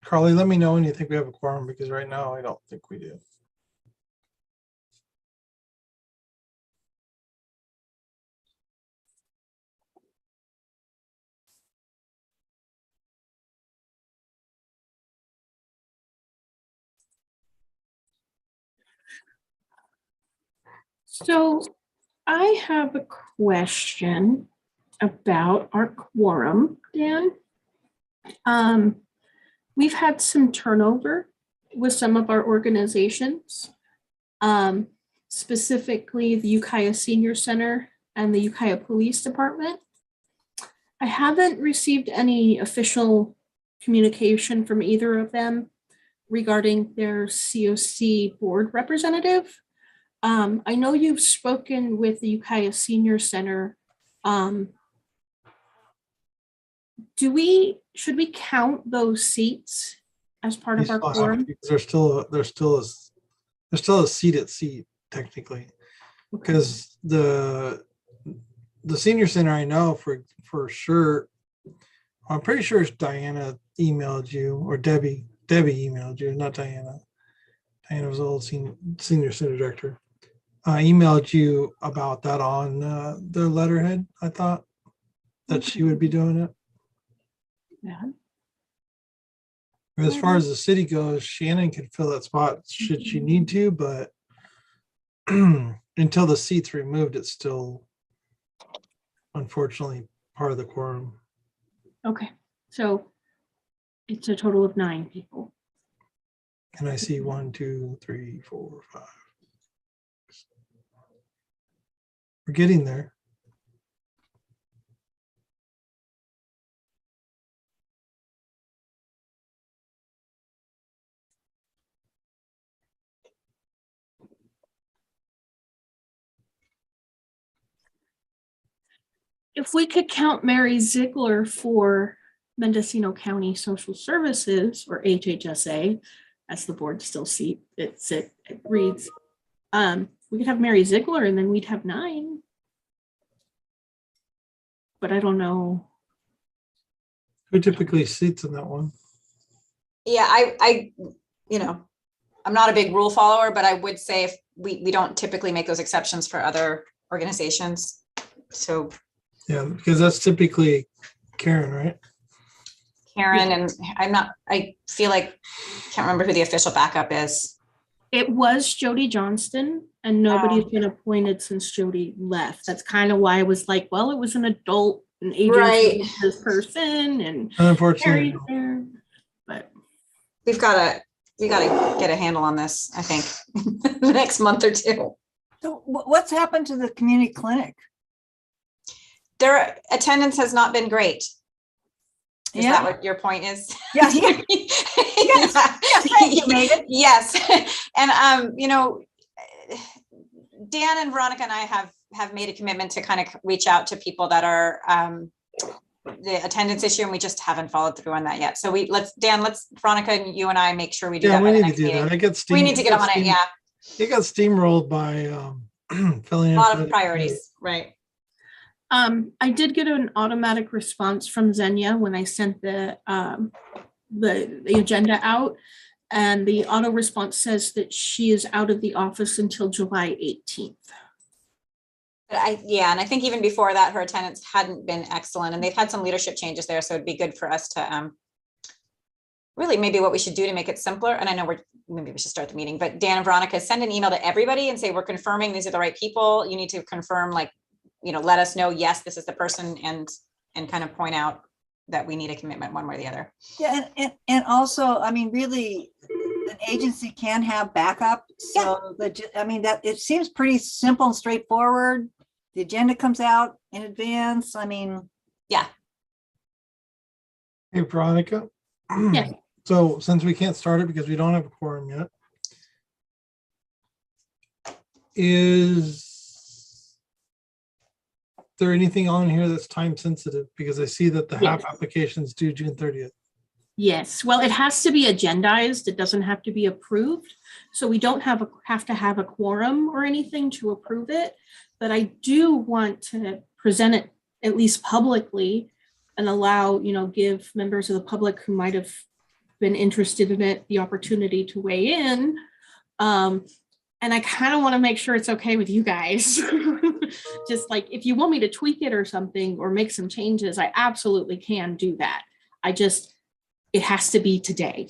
Carly, let me know when you think we have a quorum, because right now I don't think we do. So I have a question about our quorum, Dan. We've had some turnover with some of our organizations, specifically the Ukiah Senior Center and the Ukiah Police Department. I haven't received any official communication from either of them regarding their COC board representative. I know you've spoken with the Ukiah Senior Center. Should we count those seats as part of our quorum? There's still a seated seat technically, because the senior center, I know for sure, I'm pretty sure it's Diana emailed you, or Debbie emailed you, not Diana. Diana was the old senior center director. Emailed you about that on the letterhead. I thought that she would be doing it. Yeah. As far as the city goes, Shannon can fill that spot should she need to, but until the seat's removed, it's still unfortunately part of the quorum. Okay, so it's a total of 9 people. And I see 1, 2, 3, 4, 5. We're getting there. If we could count Mary Ziegler for Mendocino County Social Services, or HHSA, as the board still seat it reads, we could have Mary Ziegler and then we'd have 9. But I don't know. Who typically seats in that one? Yeah, I I'm not a big rule follower, but I would say if we don't typically make those exceptions for other organizations. So Yeah, because that's typically Karen, right? Karen, and I feel like, can't remember who the official backup is. It was Jody Johnston, and nobody's been appointed since Jody left. That's kind of why I was like, well, it was an adult and agency person, and unfortunately, there. But we gotta get a handle on this, I think, the next month or two. So what's happened to the community clinic? Their attendance has not been great. Is Yeah. that what your point is? Yes. Yes. Yes. Thank you, Megan. Yes. And Dan and Veronica and I have made a commitment to kind of reach out to people that are the attendance issue, and we just haven't followed through on that yet. So Veronica and you and I make sure we do that. We need to do that. We need to get on it. Yeah. It got steamrolled by filling in A lot of priorities, right? I did get an automatic response from Xenia when I sent the agenda out, and the auto response says that she is out of the office until July 18th. But and I think even before that, her attendance hadn't been excellent, and they've had some leadership changes there. So it'd be good for us to really maybe what we should do to make it simpler. And I know maybe we should start the meeting, but Dan and Veronica, send an email to everybody and say, we're confirming these are the right people. You need to confirm, let us know, yes, this is the person, and kind of point out that we need a commitment one way or the other. Yeah, and also, I mean, really, an agency can have backup. So that it seems pretty simple and straightforward. The agenda comes out in advance. I mean, yeah. Hey, Veronica. Yes. So since we can't start it because we don't have a quorum yet, is there anything on here that's time sensitive? Because I see that the HAP applications due June 30th. Yes, well, it has to be agendized. It doesn't have to be approved. So we don't have to have a quorum or anything to approve it. But I do want to present it at least publicly and allow, give members of the public who might have been interested in it the opportunity to weigh in. And I kind of want to make sure it's okay with you guys. Just like if you want me to tweak it or something or make some changes, I absolutely can do that. It has to be today.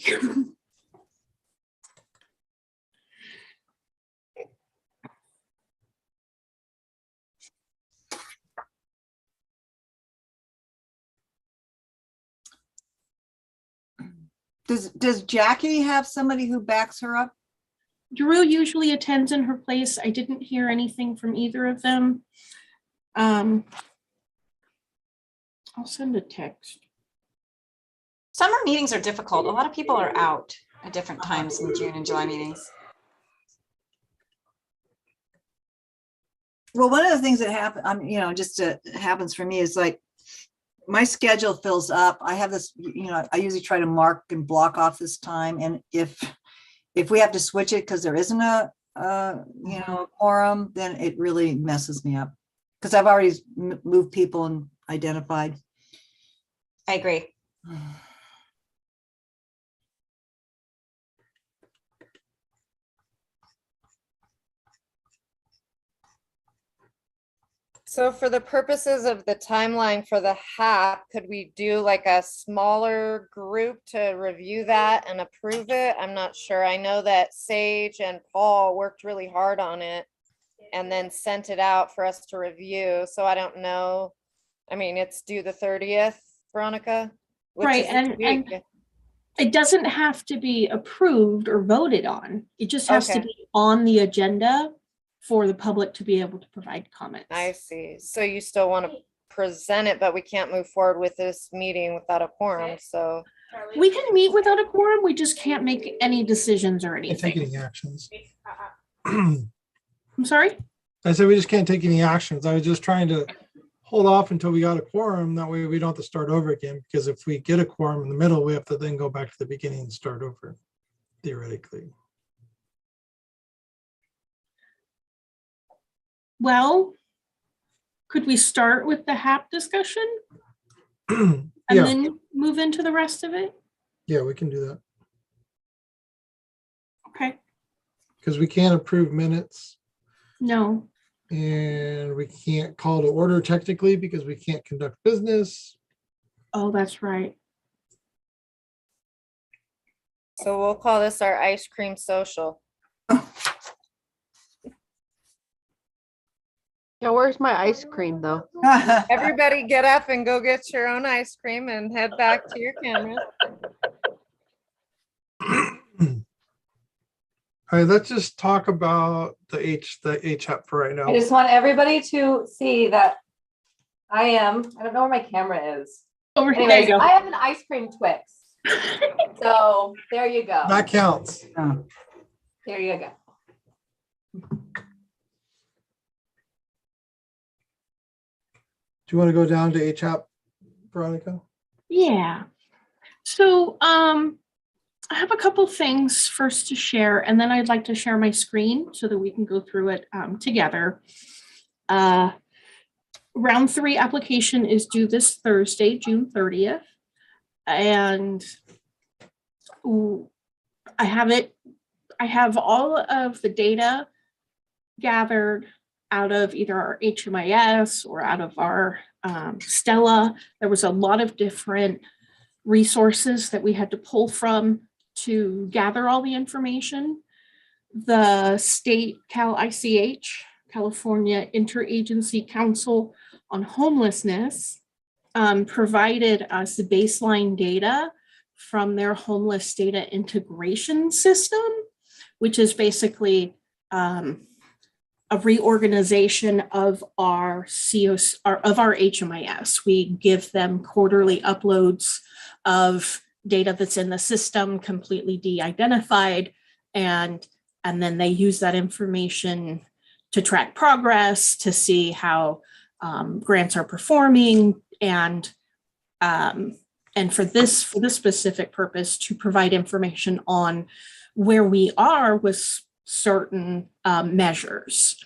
Does Jackie have somebody who backs her up? Drew usually attends in her place. I didn't hear anything from either of them. I'll send a text. Summer meetings are difficult. A lot of people are out at different times in June and July meetings. Well, one of the things that happens for me is like my schedule fills up. I have this, I usually try to mark and block off this time. And if we have to switch it because there isn't a quorum, then it really messes me up because I've already moved people and identified. I agree. So for the purposes of the timeline for the HAP, could we do like a smaller group to review that and approve it? I'm not sure. I know that Sage and Paul worked really hard on it and then sent it out for us to review. So I don't know. I mean, it's due the 30th, Veronica. Right, and it doesn't have to be approved or voted on. It just has to be on the agenda for the public to be able to provide comments. I see. So you still want to present it, but we can't move forward with this meeting without a quorum. So we can meet without a quorum. We just can't make any decisions or Can't take anything. any actions. I'm sorry? I said we just can't take any actions. I was just trying to hold off until we got a quorum. That way we don't have to start over again, because if we get a quorum in the middle, we have to then go back to the beginning and start over, theoretically. Well, could we start with the HAP discussion and Yeah, then move into the rest of it? yeah, we can do that, Okay. because we can't approve minutes No. and we can't call to order technically because we can't conduct business. Oh, that's right. So we'll call this our ice cream social. Yeah, where's my ice cream though? Everybody get up and go get your own ice cream and head back to your camera. All right, let's just talk about the HAP for right now. I just want everybody to see that I don't know where my camera is. Over here. Anyways, There you I have an ice cream Twix. So there you go. That counts. There you go. Do you want to go down to HAP, Veronica? Yeah. So I have a couple things first to share, and then I'd like to share my screen so that we can go through it together. Round 3 application is due this Thursday, June 30th. And I have all of the data gathered out of either our HMIS or out of our Stella. There was a lot of different resources that we had to pull from to gather all the information. The state ICH, California Interagency Council on Homelessness, provided us the baseline data from their homeless data integration system, which is basically a reorganization of our COs, of our HMIS. We give them quarterly uploads of data that's in the system, completely de-identified, and then they use that information to track progress, to see how grants are performing, and for this specific purpose, to provide information on where we are with certain measures.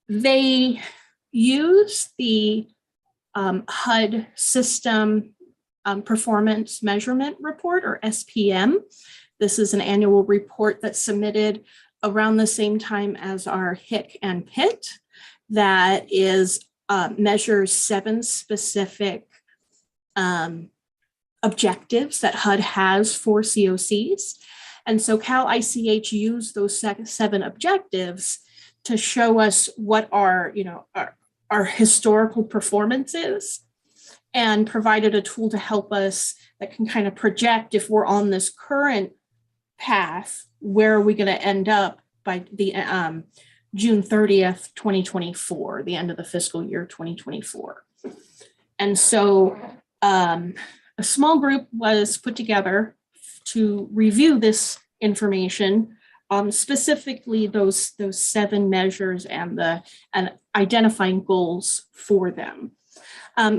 They use the HUD system performance measurement report, or SPM. This is an annual report that's submitted around the same time as our HIC and PIT that is measures 7 specific objectives that HUD has for COCs. And so Cal ICH used those 7 objectives to show us what our historical performance is, and provided a tool to help us that can kind of project, if we're on this current path, where are we going to end up by the June 30th, 2024, the end of the fiscal year 2024. And so a small group was put together to review this information, specifically those 7 measures and identifying goals for them.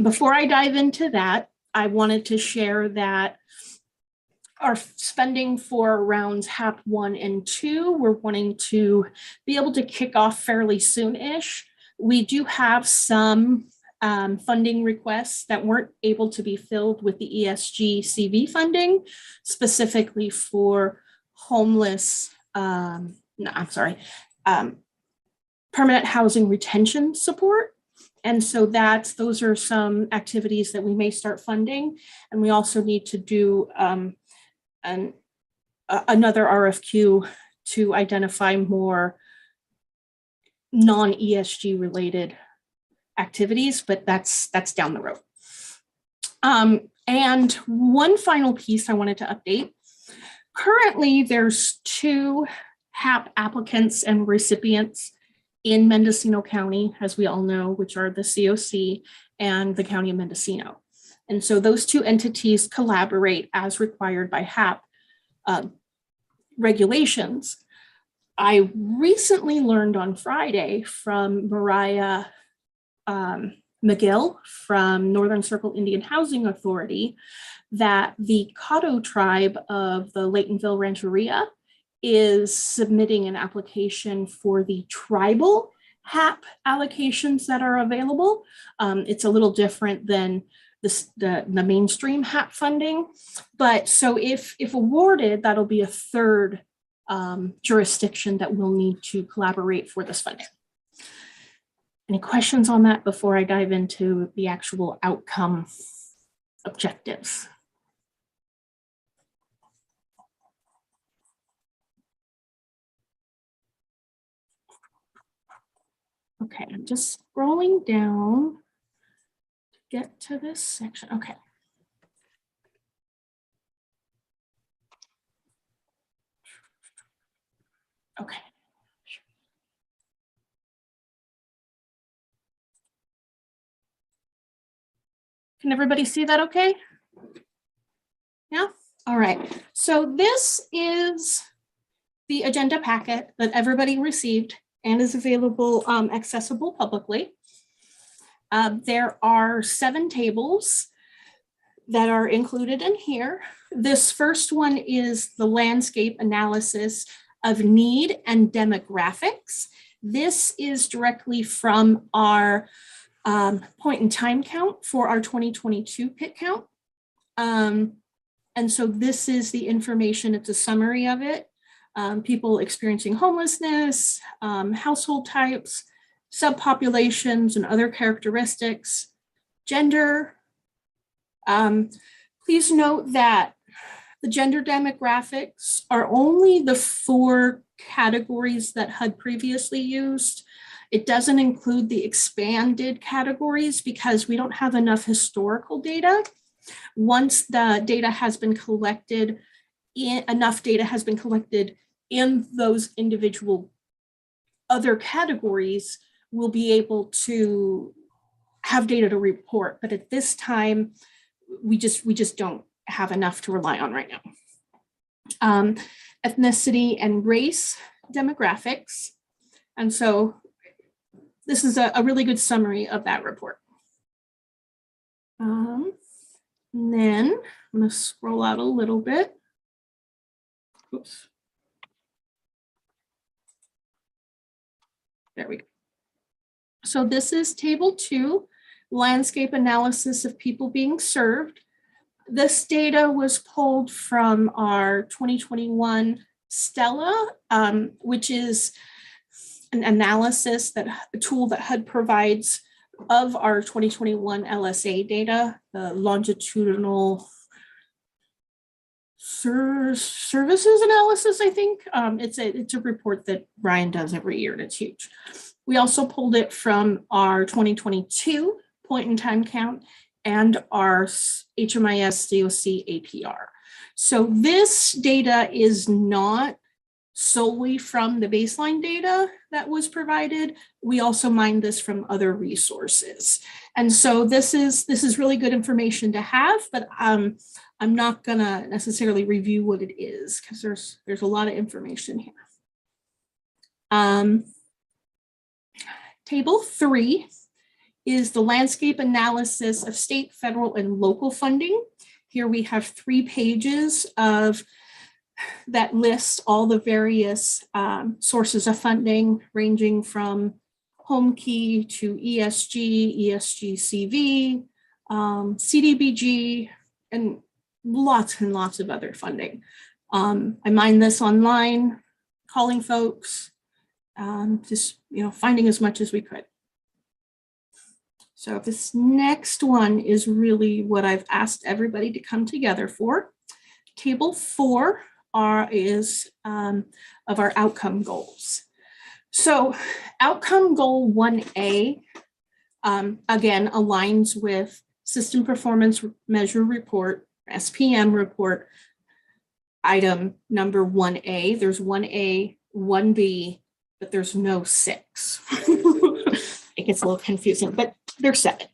Before I dive into that, I wanted to share that our spending for rounds HAP 1 and 2, we're wanting to be able to kick off fairly soon-ish. We do have some funding requests that weren't able to be filled with the ESG CV funding, specifically for homeless, permanent housing retention support. And so those are some activities that we may start funding. And we also need to do another RFQ to identify more non-ESG related activities, but that's down the road. And one final piece I wanted to update. Currently, there's 2 HAP applicants and recipients in Mendocino County, as we all know, which are the COC and the County of Mendocino. And so those 2 entities collaborate as required by HAP regulations. I recently learned on Friday from Mariah McGill from Northern Circle Indian Housing Authority that the Caddo tribe of the Laytonville Rancheria is submitting an application for the tribal HAP allocations that are available. It's a little different than the mainstream HAP funding, but so if awarded, that'll be a 3rd jurisdiction that will need to collaborate for this funding. Any questions on that before I dive into the actual outcome objectives? Okay, I'm just scrolling down to get to this section. Okay. Okay. Can everybody see that okay? Yeah? All right. So this is the agenda packet that everybody received and is available, accessible publicly. There are 7 tables that are included in here. This first one is the landscape analysis of need and demographics. This is directly from our point in time count for our 2022 PIT count. And so this is the information, it's a summary of it. People experiencing homelessness, household types, subpopulations and other characteristics, gender. Please note that the gender demographics are only the 4 categories that HUD previously used. It doesn't include the expanded categories because we don't have enough historical data. Once the data has been collected, enough data has been collected in those individual other categories, we'll be able to have data to report. But at this time, we just don't have enough to rely on right now. Ethnicity and race demographics. And so this is a really good summary of that report. And then I'm going to scroll out a little bit. Oops. There we go. So this is table 2, landscape analysis of people being served. This data was pulled from our 2021 Stella, which is an analysis a tool that HUD provides of our 2021 LSA data, the longitudinal services analysis, I think. It's a report that Ryan does every year, and it's huge. We also pulled it from our 2022 point in time count and our HMIS DOC APR. So this data is not solely from the baseline data that was provided. We also mined this from other resources. And so this is really good information to have, but I'm not gonna necessarily review what it is because there's a lot of information here. Table 3 is the landscape analysis of state, federal, and local funding. Here we have 3 pages that list all the various sources of funding, ranging from home key to ESG, ESGCV, CDBG, and lots of other funding. I mined this online, calling folks, just finding as much as we could. So this next one is really what I've asked everybody to come together for. Table 4 is of our outcome goals. So outcome goal 1A, again, aligns with System Performance Measure Report, SPM report, item number 1A. There's 1A, 1B, but there's no 6. It gets a little confusing, but there's 7.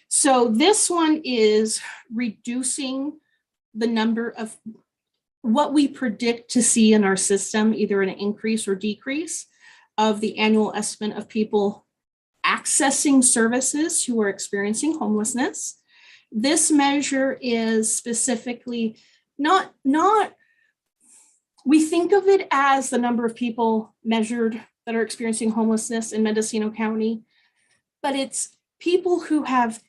So this one is reducing the number of what we predict to see in our system, either an increase or decrease of the annual estimate of people accessing services who are experiencing homelessness. This measure is specifically not, we think of it as the number of people measured that are experiencing homelessness in Mendocino County, but it's people who have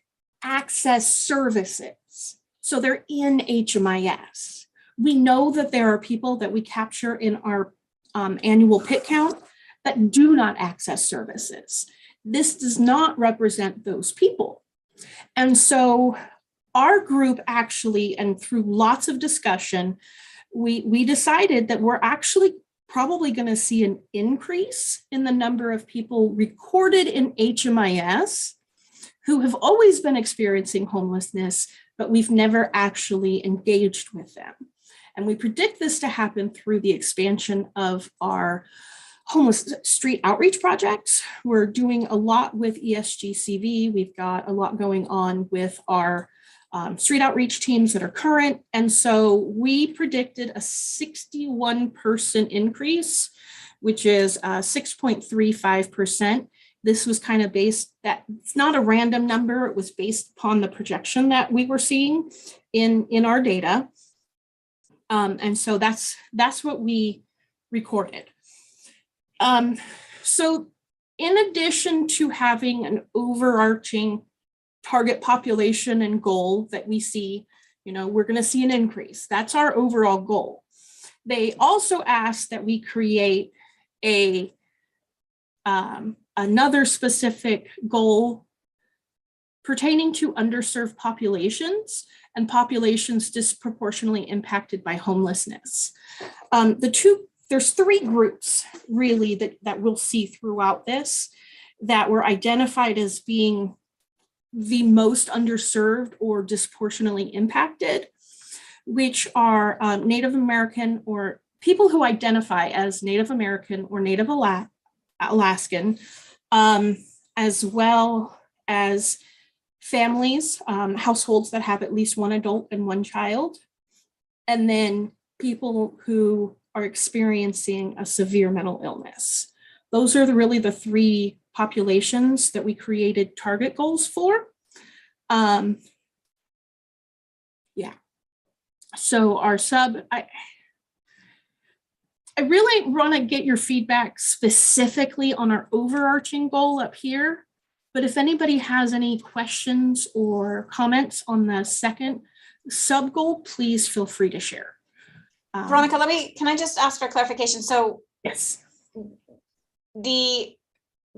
access services. So they're in HMIS. We know that there are people that we capture in our annual PIT count that do not access services. This does not represent those people. And so our group actually, and through lots of discussion, we decided that we're actually probably going to see an increase in the number of people recorded in HMIS who have always been experiencing homelessness, but we've never actually engaged with them. And we predict this to happen through the expansion of our homeless street outreach projects. We're doing a lot with ESGCV. We've got a lot going on with our street outreach teams that are current. And so we predicted a 61% increase, which is 6.35%. This was kind of based, that it's not a random number. It was based upon the projection that we were seeing in our data. And so that's what we recorded. So in addition to having an overarching target population and goal that we see, we're going to see an increase. That's our overall goal. They also asked that we create another specific goal pertaining to underserved populations and populations disproportionately impacted by homelessness. There's 3 groups really that we'll see throughout this that were identified as being the most underserved or disproportionately impacted, which are Native American or people who identify as Native American or Native Alaskan, as well as families, households that have at least one adult and one child, and then people who are experiencing a severe mental illness. Those are really the 3 populations that we created target goals for. So our I really want to get your feedback specifically on our overarching goal up here. But if anybody has any questions or comments on the second sub goal, please feel free to share. Veronica, can I just ask for clarification? So Yes. the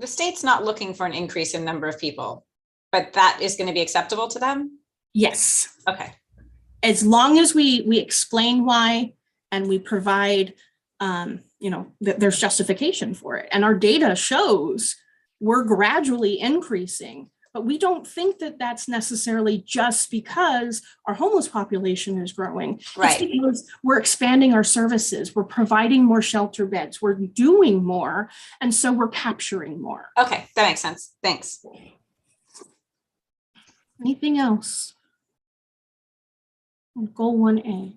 state's not looking for an increase in number of people, but that is going to be acceptable to them? Yes. Okay. As long as we explain why and we provide, that there's justification for it. And our data shows we're gradually increasing, but we don't think that that's necessarily just because our homeless population is growing. Right. It's because we're expanding our services. We're providing more shelter beds. We're doing more. And so we're capturing more. Okay, that makes sense. Thanks. Anything else? Goal 1A.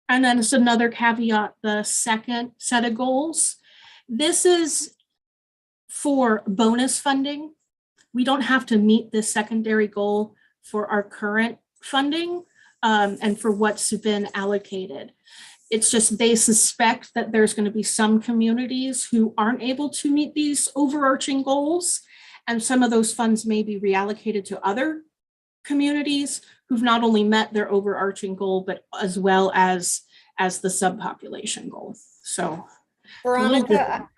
And then it's another caveat, the second set of goals. This is for bonus funding. We don't have to meet this secondary goal for our current funding and for what's been allocated. It's just they suspect that there's going to be some communities who aren't able to meet these overarching goals. And some of those funds may be reallocated to other communities who've not only met their overarching goal, but as well as the subpopulation goal. So Veronica,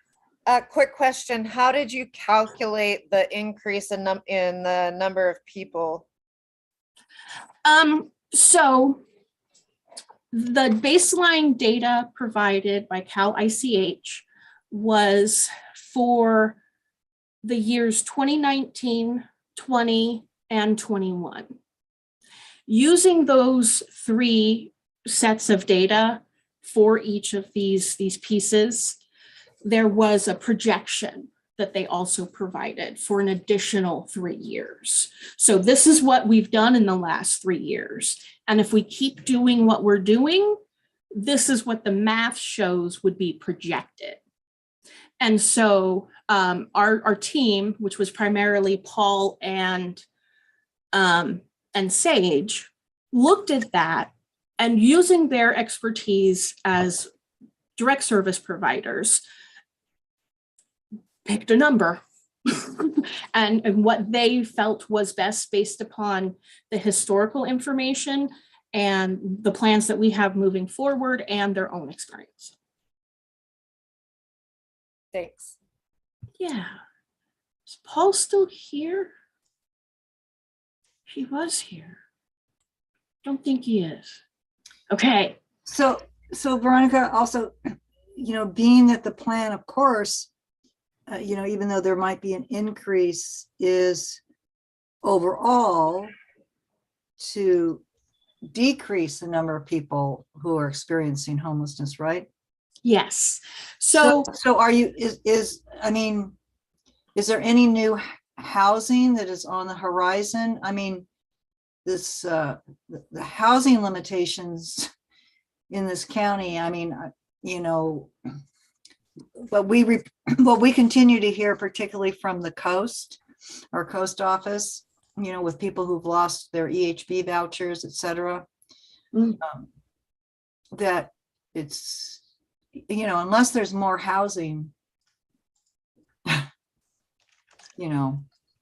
a quick question. How did you calculate the increase in the number of people? So the baseline data provided by Cal ICH was for the years 2019, 20, and 21. Using those three sets of data for each of these pieces, there was a projection that they also provided for an additional 3 years. So this is what we've done in the last 3 years. And if we keep doing what we're doing, this is what the math shows would be projected. And so our team, which was primarily Paul and Sage, looked at that and using their expertise as direct service providers, picked a number and what they felt was best based upon the historical information and the plans that we have moving forward and their own experience. Thanks. Yeah. Is Paul still here? He was here. Don't think he is. Okay. So Veronica, also, being that the plan, of course, even though there might be an increase, is overall to decrease the number of people who are experiencing homelessness, right? Yes. So are you, is there any new housing that is on the horizon? I mean, this, the housing limitations in this county, but we continue to hear, particularly from the coast, our coast office, with people who've lost their EHB vouchers, et cetera, that it's, unless there's more housing,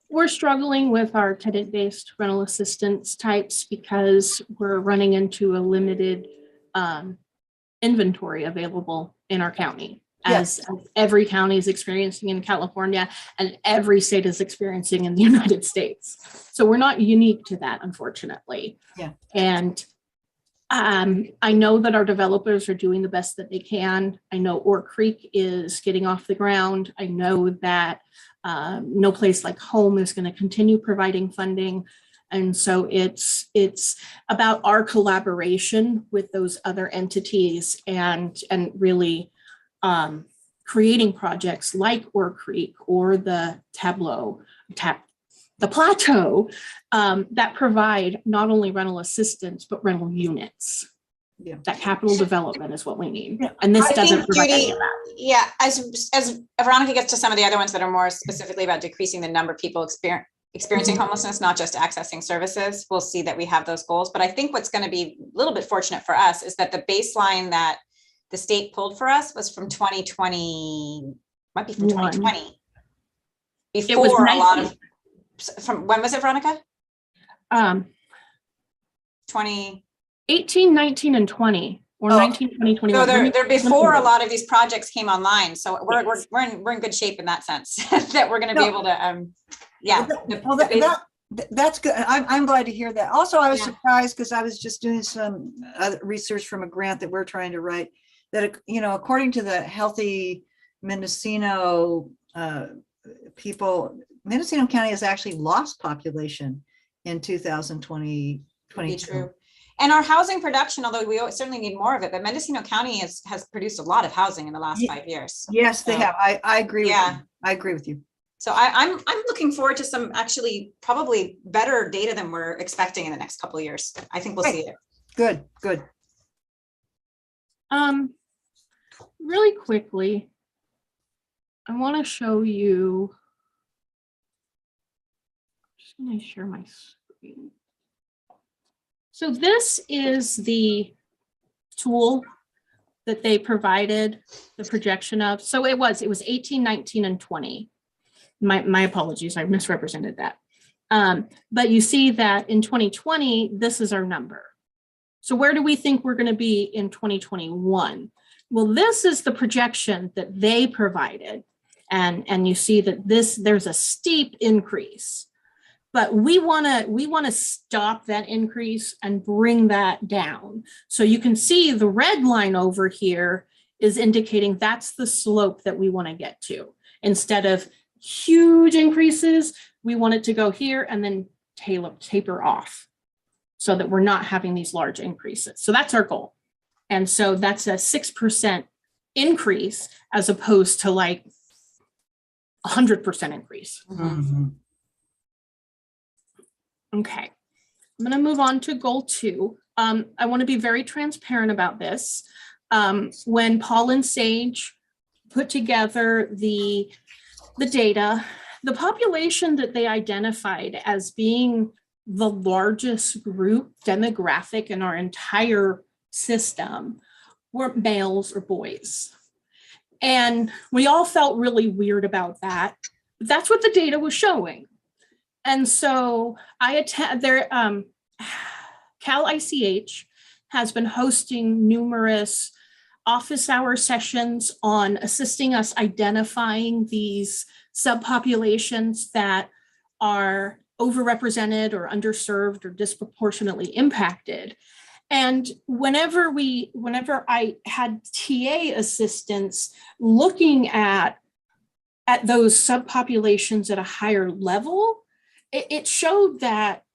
we're struggling with our tenant-based rental assistance types because we're running into a limited inventory available in our county, as every county is experiencing in California and every state is experiencing in the United States. So we're not unique to that, unfortunately. Yeah. And I know that our developers are doing the best that they can. I know Oak Creek is getting off the ground. I know that No Place Like Home is going to continue providing funding. And so it's about our collaboration with those other entities and really creating projects like Oak Creek or the the Plateau that provide not only rental assistance, but rental units. Yeah. That capital development is what we need. Yeah. And this I doesn't think, provide any Judy, of that. yeah, as Veronica gets to some of the other ones that are more specifically about decreasing the number of people experiencing homelessness, not just accessing services, we'll see that we have those goals. But I think what's going to be a little bit fortunate for us is that the baseline that the state pulled for us was from 2020, might be from 2020. before a lot of, from, when was it, Veronica? Um, 20? 18, 19, and 20, or Oh, 19, 20, 21. So Let me- they're let me before a look. lot of these projects came online. So Yes. we're in good shape in that sense, that we're gonna be No. able to, yeah. Well, that's good. I'm glad to hear that. Also, I was Yeah. surprised because I was just doing some other research from a grant that we're trying to write, that, according to the Healthy Mendocino people, Mendocino County has actually lost population in 2020. Would be true. And our housing production, although we certainly need more of it, but Mendocino County has produced a lot of housing in the last 5 years. Yes, they So, have. I agree with yeah. you. I agree with you. So I'm looking forward to some actually probably better data than we're expecting in the next couple of years. I think we'll see it. Good, good. Really quickly, I want to show you. Just going to share my screen. So this is the tool that they provided the projection of. So it was 18, 19, and 20. My apologies, I misrepresented that. But you see that in 2020, this is our number. So where do we think we're going to be in 2021? Well, this is the projection that they provided. And you see that there's a steep increase. But we want to stop that increase and bring that down. So you can see the red line over here is indicating that's the slope that we want to get to. Instead of huge increases, we want it to go here and then taper off so that we're not having these large increases. So that's our goal. And so that's a 6% increase as opposed to like 100% increase. Mhm. Okay, I'm going to move on to goal 2. I want to be very transparent about this. When Paul and Sage put together the data, the population that they identified as being the largest group demographic in our entire system were males or boys. And we all felt really weird about that. But that's what the data was showing. And so Cal ICH has been hosting numerous office hour sessions on assisting us identifying these subpopulations that are overrepresented or underserved or disproportionately impacted. And whenever I had TA assistance looking at those subpopulations at a higher level, it showed that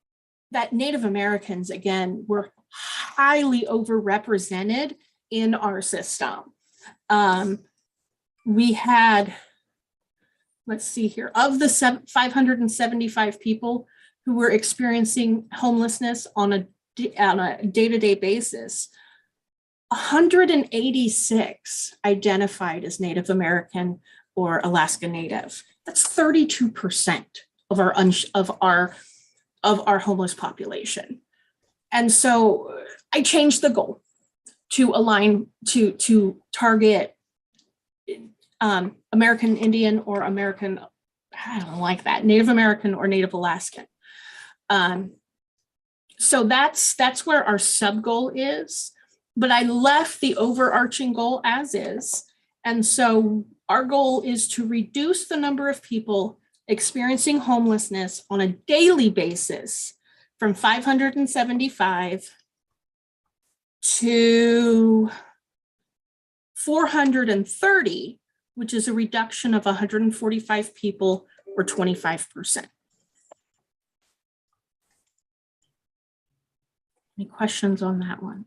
Native Americans, again, were highly overrepresented in our system. We had, let's see here, of the 575 people who were experiencing homelessness on a day-to-day basis, 186 identified as Native American or Alaska Native. That's 32% of our homeless population. And so I changed the goal to align to target American Indian or American, I don't like that, Native American or Native Alaskan. So that's where our sub goal is, but I left the overarching goal as is. And so our goal is to reduce the number of people experiencing homelessness on a daily basis from 575 to 430, which is a reduction of 145 people or 25%. Any questions on that one?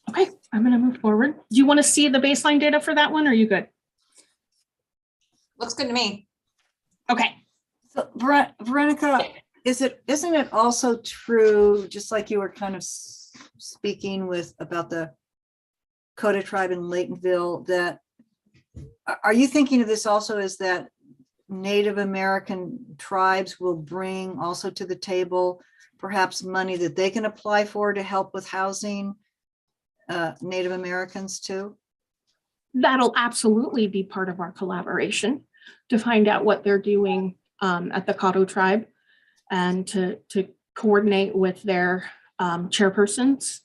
Okay, I'm going to move forward. Do you want to see the baseline data for that one, or are you good? Looks good to me. Okay. So Veronica, isn't it also true, just like you were kind of speaking about the Coda tribe in Laytonville, that are you thinking of this also as that Native American tribes will bring also to the table perhaps money that they can apply for to help with housing Native Americans too? That'll absolutely be part of our collaboration to find out what they're doing at the Caddo tribe and to coordinate with their chairpersons.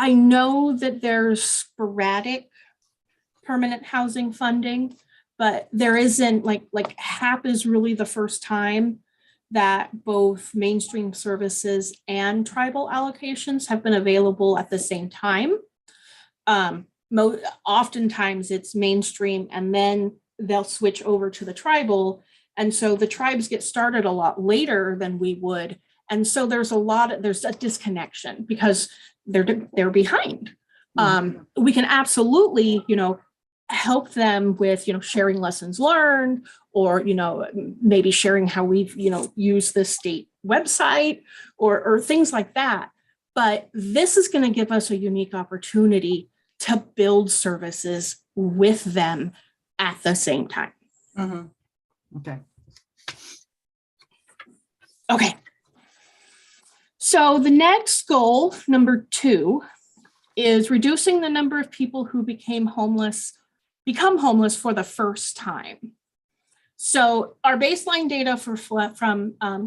I know that there's sporadic permanent housing funding, but there isn't like HAP is really the first time that both mainstream services and tribal allocations have been available at the same time. Oftentimes it's mainstream and then they'll switch over to the tribal. And so the tribes get started a lot later than we would. And so there's a disconnection because they're behind. We can absolutely, help them with, sharing lessons learned or, maybe sharing how we've, used the state website or things like that. But this is going to give us a unique opportunity to build services with them at the same time. Okay. Okay. So the next goal, number 2, is reducing the number of people who become homeless for the first time. So our baseline data from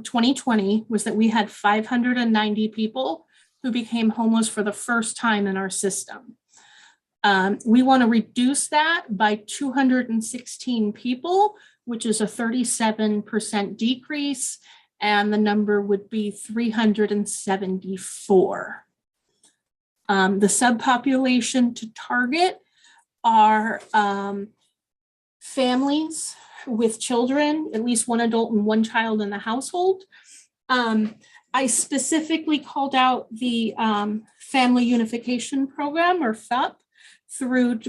2020 was that we had 590 people who became homeless for the first time in our system. We want to reduce that by 216 people, which is a 37% decrease, and the number would be 374. The subpopulation to target are families with children, at least one adult and one child in the household. I specifically called out the Family Unification Program, or FUP, through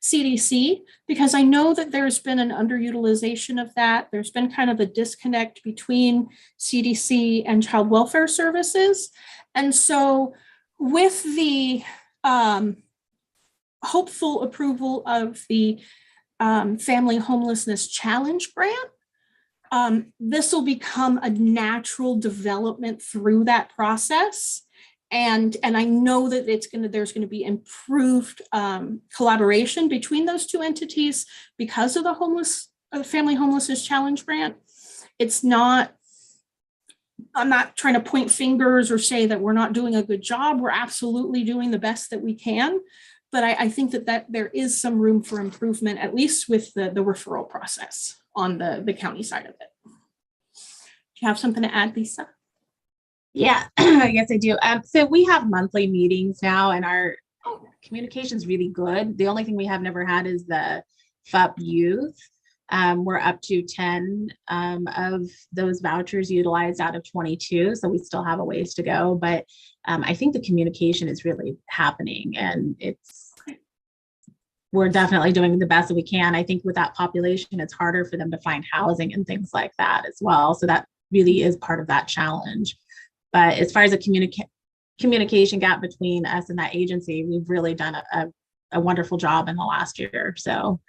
CDC, because I know that there's been an underutilization of that. There's been kind of a disconnect between CDC and child welfare services. And so with the hopeful approval of the Family Homelessness Challenge Grant, this will become a natural development through that process. And I know that there's going to be improved collaboration between those two entities because of the Family Homelessness Challenge Grant. I'm not trying to point fingers or say that we're not doing a good job. We're absolutely doing the best that we can. But I think that there is some room for improvement, at least with the referral process on the county side of it. Do you have something to add, Lisa? Yeah, yes, I do. So we have monthly meetings now, and our communication is really good. The only thing we have never had is the FUP youth. We're up to 10 of those vouchers utilized out of 22, so we still have a ways to go. But I think the communication is really happening, and we're definitely doing the best that we can. I think with that population, it's harder for them to find housing and things like that as well. So that really is part of that challenge. But as far as the communication gap between us and that agency, we've really done a wonderful job in the last year. So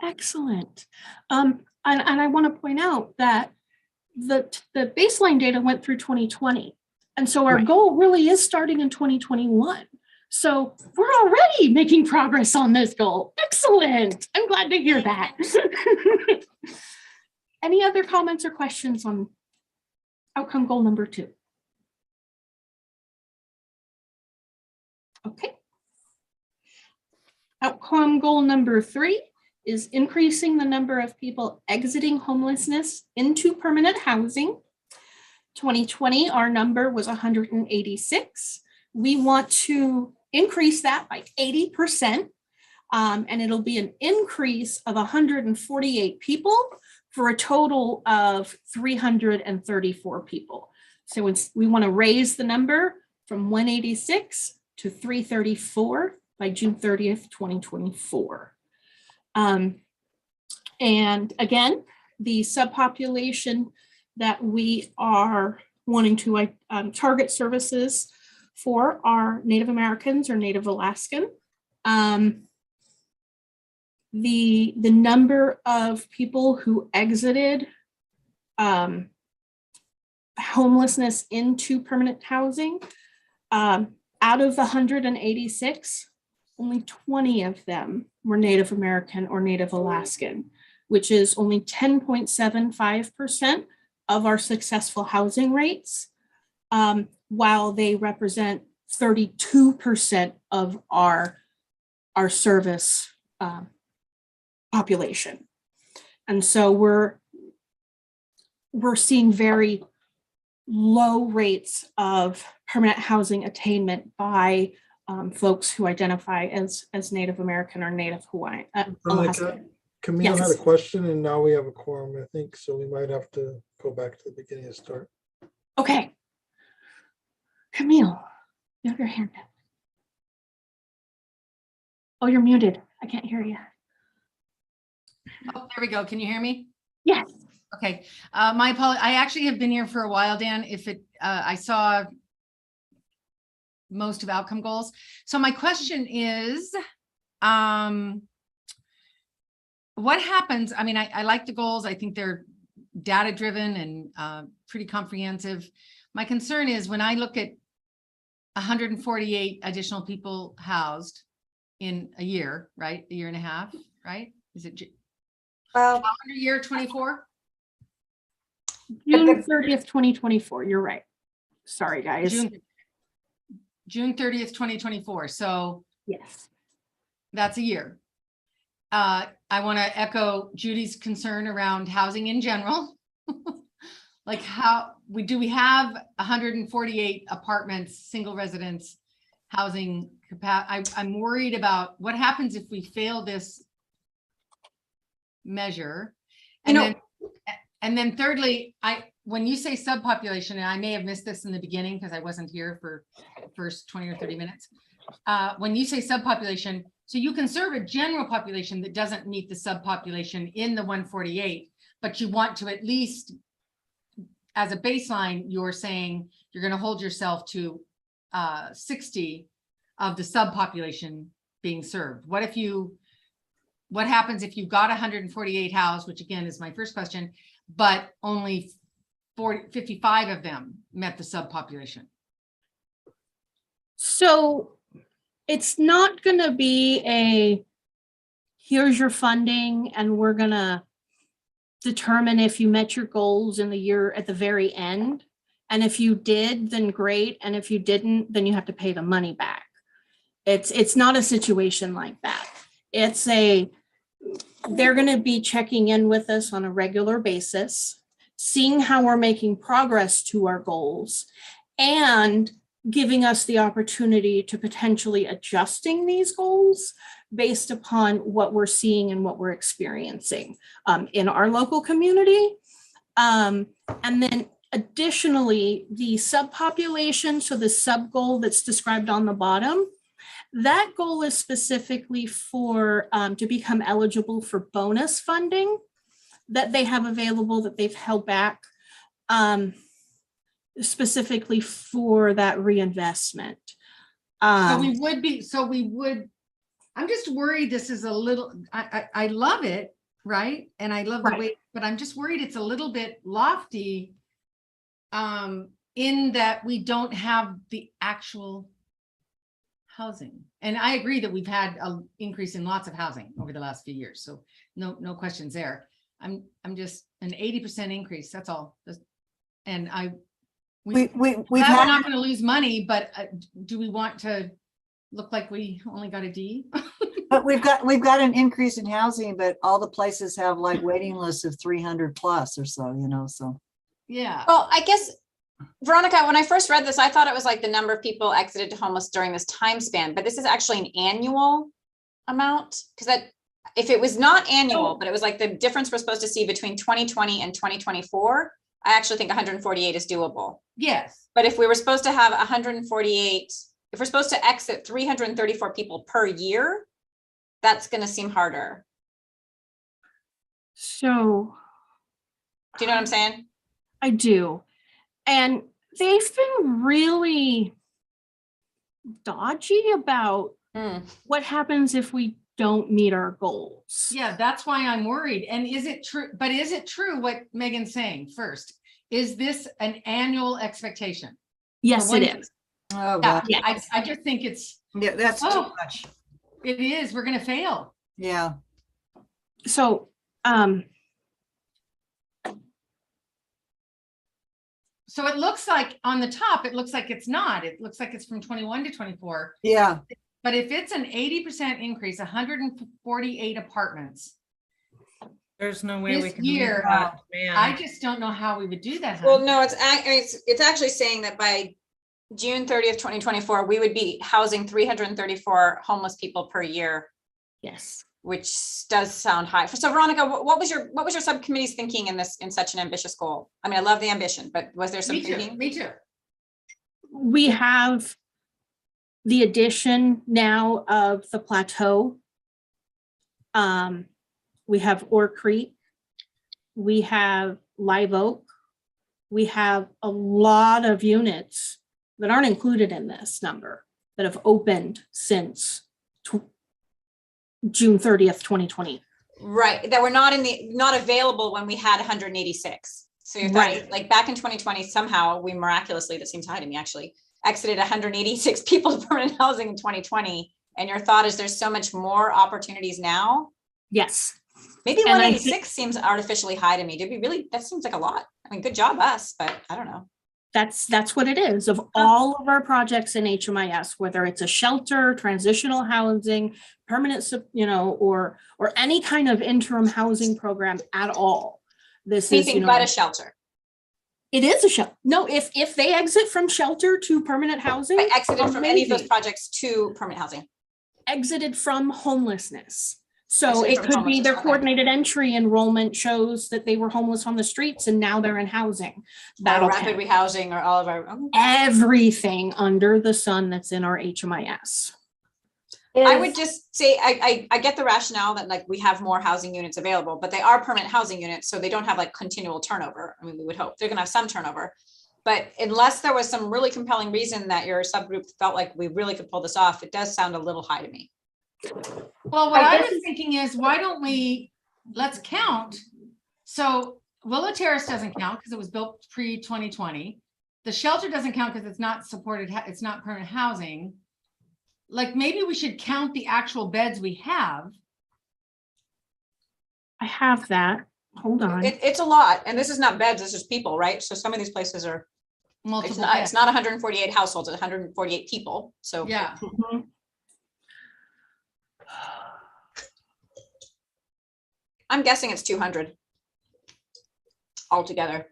excellent. And I want to point out that the baseline data went through 2020. And so our goal really is starting in 2021. So we're already making progress on this goal. Excellent. I'm glad to hear that. Any other comments or questions on outcome goal number 2? Okay. Outcome goal number 3 is increasing the number of people exiting homelessness into permanent housing. 2020, our number was 186. We want to increase that by 80%, and it'll be an increase of 148 people for a total of 334 people. So we want to raise the number from 186 to 334 by June 30th, 2024. And again, the subpopulation that we are wanting to target services for are Native Americans or Native Alaskan. The number of people who exited homelessness into permanent housing. Out of the 186, only 20 of them were Native American or Native Alaskan, which is only 10.75% of our successful housing rates, while they represent 32% of our service population. And so we're seeing very low rates of permanent housing attainment by folks who identify as Native American or Native Hawaiian. Alaskan. Camille had a Yes. question and now we have a quorum, I think, so we might have to go back to the beginning and start. Okay. Camille, you have your hand up. Oh, you're muted. I can't hear you. Oh, there we go. Can you hear me? Yes. Okay. My apology. I actually have been here for a while, Dan. I saw most of outcome goals. So my question is, what happens? I mean, I like the goals. I think they're data driven and pretty comprehensive. My concern is when I look at 148 additional people housed in a year, right? A year and a half, right? Is it Well, calendar year 24? June 30th, 2024. You're right. Sorry, guys. June 30th, 2024. So Yes. that's a year. I want to echo Judy's concern around housing in general. Like do we have 148 apartments, single residence housing capacity? I'm worried about what happens if we fail this measure. And then thirdly, when you say subpopulation, and I may have missed this in the beginning because I wasn't here for the first 20 or 30 minutes. When you say subpopulation, so you can serve a general population that doesn't meet the subpopulation in the 148, but you want to at least, as a baseline, you're saying you're going to hold yourself to 60 of the subpopulation being served. What happens if you got 148 housed, which again is my first question, but only 55 of them met the subpopulation? So it's not going to be here's your funding and we're going to determine if you met your goals in the year at the very end. And if you did, then great. And if you didn't, then you have to pay the money back. It's not a situation like that. They're going to be checking in with us on a regular basis, seeing how we're making progress to our goals, and giving us the opportunity to potentially adjusting these goals based upon what we're seeing and what we're experiencing in our local community. And then additionally, the subpopulation, so the sub goal that's described on the bottom, that goal is specifically for to become eligible for bonus funding that they have available that they've held back specifically for that reinvestment. I'm just worried this is a little, I love it, right? And I love the way, but I'm just worried it's a little bit lofty in that we don't have the actual housing. And I agree that we've had an increase in lots of housing over the last few years. So no questions there. I'm just an 80% increase. That's all. And we're not going to lose money, but do we want to look like we only got a D? But we've got an increase in housing, but all the places have like waiting lists of 300 plus or so, so. Yeah. Well, I guess, Veronica, when I first read this, I thought it was like the number of people exited to homeless during this time span, but this is actually an annual amount, because that if it was not annual, but it was like the difference we're supposed to see between 2020 and 2024, I actually think 148 is doable. Yes. But if we were supposed to have 148, if we're supposed to exit 334 people per year, that's going to seem harder. So, do you know what I'm saying? I do. And they've been really dodgy about what happens if we don't meet our goals. Yeah, that's why I'm worried. And is it true? But is it true what Megan's saying first? is this an annual expectation? Yes, For one it year? is. Oh, Yeah, God. Yes. I just think it's, Yeah, that's too Oh. much. it is, we're gonna fail. Yeah. So, So it looks like on the top, it looks like it's not. It looks like it's from 21 to 24. Yeah. But if it's an 80% increase, 148 apartments, There's no way we this can meet year, that I demand. just don't know how we would do that. Well, hun. no, it's actually saying that by June 30th, 2024, we would be housing 334 homeless people per year, yes. which does sound high. So Veronica, what was your subcommittee's thinking in such an ambitious goal? I mean, I love the ambition, but was there some Me too, thinking? me too. We have the addition now of the plateau. We have Oar Creek. We have Live Oak. We have a lot of units that aren't included in this number that have opened since June 30th, 2020. Right, that were not available when we had 186. So you're Right. like back in 2020, somehow we miraculously, that seems high to me actually, exited 186 people to permanent housing in 2020. And your thought is there's so much more opportunities now? Yes. Maybe And I 186 seems artificially high to me. Did we really, that seems like a lot. I mean, good job us, but I don't know. That's what it is. Of all of our projects in HMIS, whether it's a shelter, transitional housing, permanent, or any kind of interim housing program at all. This is, Anything but a shelter. it is a shelter. No, if they exit from shelter to permanent housing, I exited from any of those amazing. projects to permanent housing. Exited from homelessness. So Exited it from could be homelessness, their okay. coordinated entry enrollment shows that they were homeless on the streets and now they're in housing. Or That'll rapid count. rehousing or all of our, Everything under the sun that's in our HMIS. I would just say, I get the rationale that like we have more housing units available, but they are permanent housing units, so they don't have like continual turnover. I mean, we would hope they're gonna have some turnover. But unless there was some really compelling reason that your subgroup felt like we really could pull this off, it does sound a little high to me. Well, what I I guess- was thinking is, why don't we, let's count. So Willow Terrace doesn't count because it was built pre-2020. The shelter doesn't count because it's not supported, it's not permanent housing. Like maybe we should count the actual beds we have. I have that. Hold on. It's a lot, and this is not beds, this is people, right? So some of these places are, Multiple it's beds. not 148 households, it's 148 people, so. Yeah, Mhm. I'm guessing it's 200 altogether.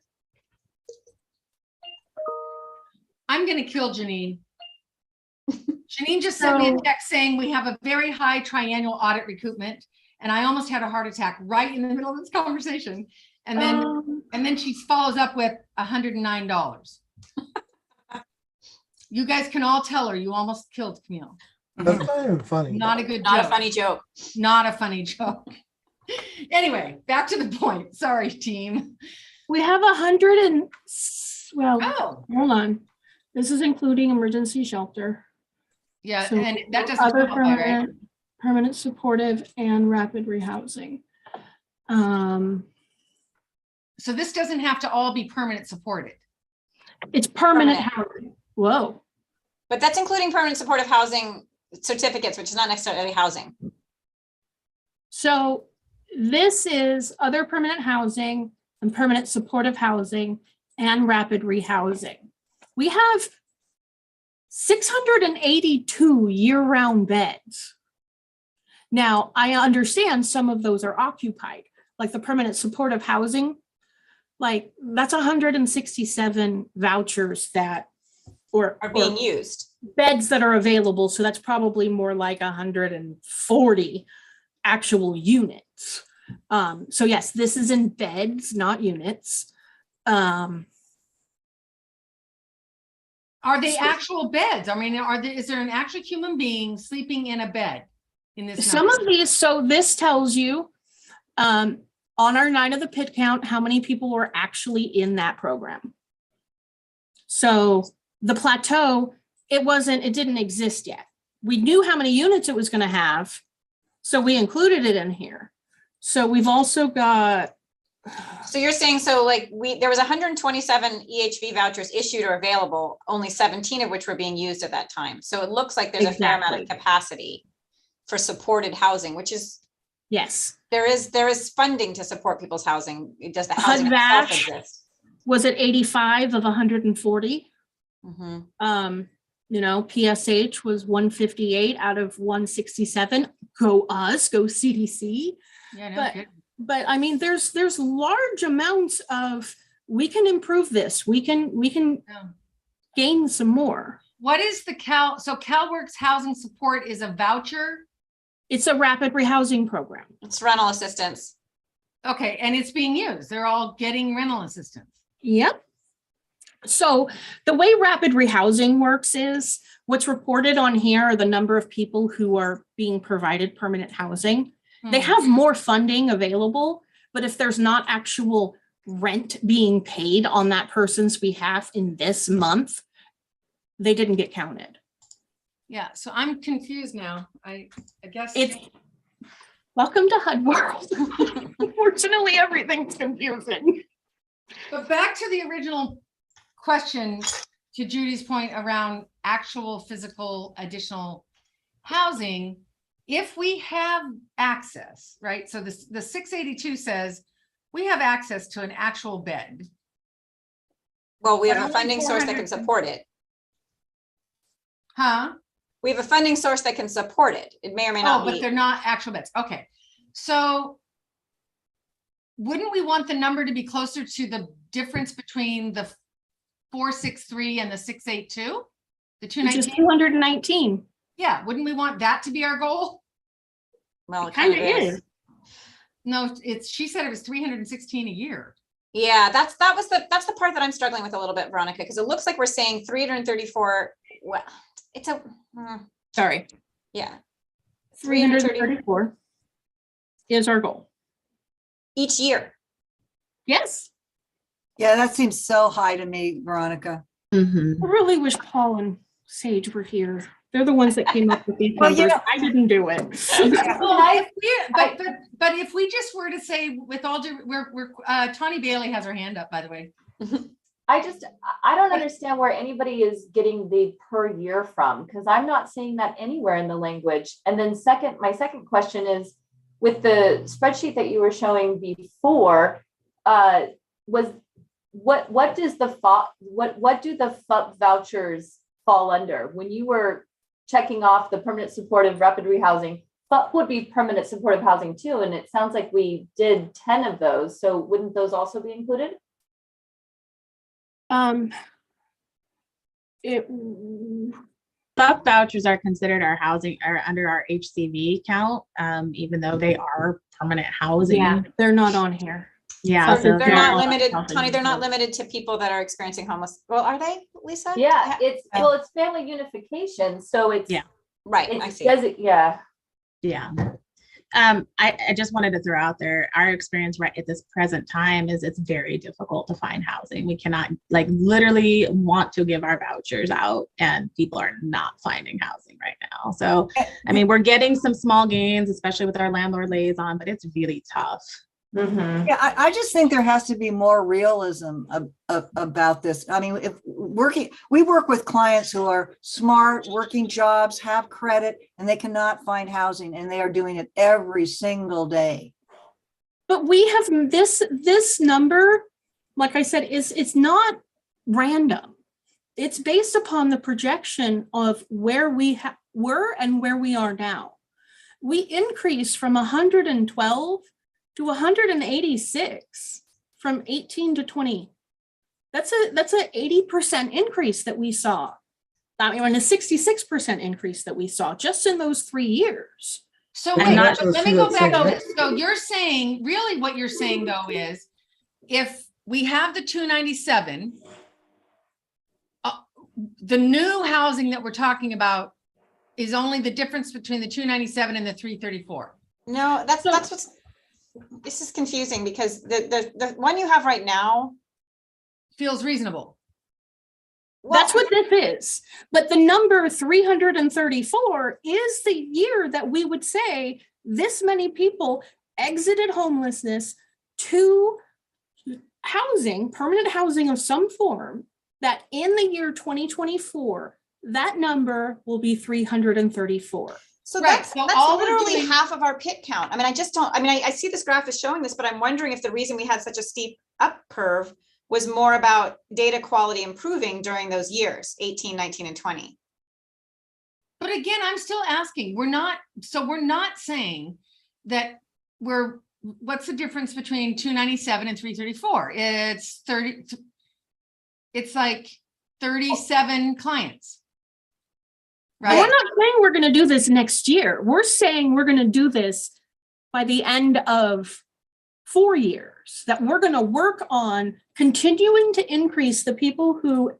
I'm gonna kill Janine. Janine just sent me a So- text saying we have a very high triennial audit recoupment. And I almost had a heart attack right in the middle of this conversation. And then she follows up with $109. You guys can all tell her you almost killed Camille. That's not even funny. Not a good Not a joke. funny joke. Not a funny joke. Anyway, back to the point. Sorry, team. We have 100 and, well, Oh, hold on. This is including emergency shelter. yeah, So and that doesn't other qualify, right? permanent supportive and rapid rehousing. So this doesn't have to all be permanent supported. It's permanent Permanent. housing. Whoa. But that's including permanent supportive housing certificates, which is not necessarily housing. So this is other permanent housing and permanent supportive housing and rapid rehousing. We have 682 year-round beds. Now, I understand some of those are occupied, like the permanent supportive housing, like that's 167 vouchers that, or Are being used. beds that are available. So that's probably more like 140 actual units. So yes, this is in beds, not units. Are they actual beds? I mean, is there an actual human being sleeping in a bed in this? Some number? of these, so this tells you on our night of the pit count, how many people were actually in that program. So the plateau, it didn't exist yet. We knew how many units it was going to have, so we included it in here. So we've also got So you're saying, so like there was 127 EHV vouchers issued or available, only 17 of which were being used at that time. So it looks like there's a fair amount of Exactly. capacity for supported housing, which is, Yes. there is funding to support people's housing. Does the HUD housing itself vouch. exist? Was it 85 of 140? Mhm. You know, PSH was 158 out of 167. Go us, go CDC. Yeah, no But kidding. but I mean, there's large amounts of, we can improve this. We can Yeah. gain some more. What is the CalWorks housing support is a voucher? It's a rapid rehousing program. It's rental assistance. Okay, and it's being used. They're all getting rental assistance. Yep. So the way rapid rehousing works is what's reported on here are the number of people who are being provided permanent housing. They have more funding available, but if there's not actual rent being paid on that person's behalf in this month, they didn't get counted. Yeah, so I'm confused now. I guess. It's welcome to HUD world. Unfortunately, everything's confusing. But back to the original question, to Judy's point around actual physical additional housing, if we have access, right? So the 682 says we have access to an actual bed. Well, we But have a only funding source that can 400 support it. Huh? We have a funding source that can support it. It may or may Oh, not but be. they're not actual beds. Okay. So wouldn't we want the number to be closer to the difference between the 463 and the 682? The Which is 219? 219. Yeah, wouldn't we want that to be our goal? Well, It it kind of kinda is. is. No, she said it was 316 a year. Yeah, that's the part that I'm struggling with a little bit, Veronica, because it looks like we're saying 334. Well, it's a Sorry, yeah, 334 is our goal. each year. Yes. Yeah, that seems so high to me, Veronica. I really wish Paul and Sage were here. They're the ones that came up with these Well, you numbers. know- I didn't do it. Well, but if we just were to say with all due, we're Tawny Bailey has her hand up, by the way. I don't understand where anybody is getting the per year from, because I'm not seeing that anywhere in the language. And then my second question is, with the spreadsheet that you were showing before, was what do the FUP vouchers fall under? When you were checking off the permanent supportive rapid rehousing, FUP would be permanent supportive housing too, and it sounds like we did 10 of those. So wouldn't those also be included? FUP vouchers are considered our housing or under our HCV count, even though they are permanent housing. Yeah, they're not on here. Yeah, So so They're not all limited, housing Tawny, they're not included. limited to people that are experiencing homeless. Well, are they, Lisa? Yeah, it's family unification, so it's Yeah. Right, I see. Yeah. Yeah. I just wanted to throw out there, our experience right at this present time is it's very difficult to find housing. We cannot literally want to give our vouchers out and people are not finding housing right now. So, I mean, we're getting some small gains, especially with our landlord liaison, but it's really tough. Mm-hmm. Yeah, I just think there has to be more realism about this. I mean, we work with clients who are smart, working jobs, have credit, and they cannot find housing, and they are doing it every single day. But we have this number, like I said, it's not random. It's based upon the projection of where we were and where we are now. We increased from 112 to 186 from 18 to 20. That's a 80% increase that we saw. I mean, a 66% increase that we saw just in those 3 years. So I'm wait, not- let me go back to this. So you're saying, really what you're saying though is, if we have the 297, the new housing that we're talking about is only the difference between the 297 and the 334. No, that's what's, this is confusing because the one you have right now. Feels reasonable. Well, That's what this is. But the number 334 is the year that we would say this many people exited homelessness to housing, permanent housing of some form, that in the year 2024, that number will be 334. So Right, that's so all we're literally doing- half of our pit count. I mean, I just don't, I mean, I see this graph is showing this, but I'm wondering if the reason we had such a steep up curve was more about data quality improving during those years, 18, 19, and 20. But again, I'm still asking, we're not saying that what's the difference between 297 and 334? It's 30, it's like 37 clients. We're Right? not saying we're going to do this next year. We're saying we're going to do this by the end of 4 years, that we're going to work on continuing to increase the people who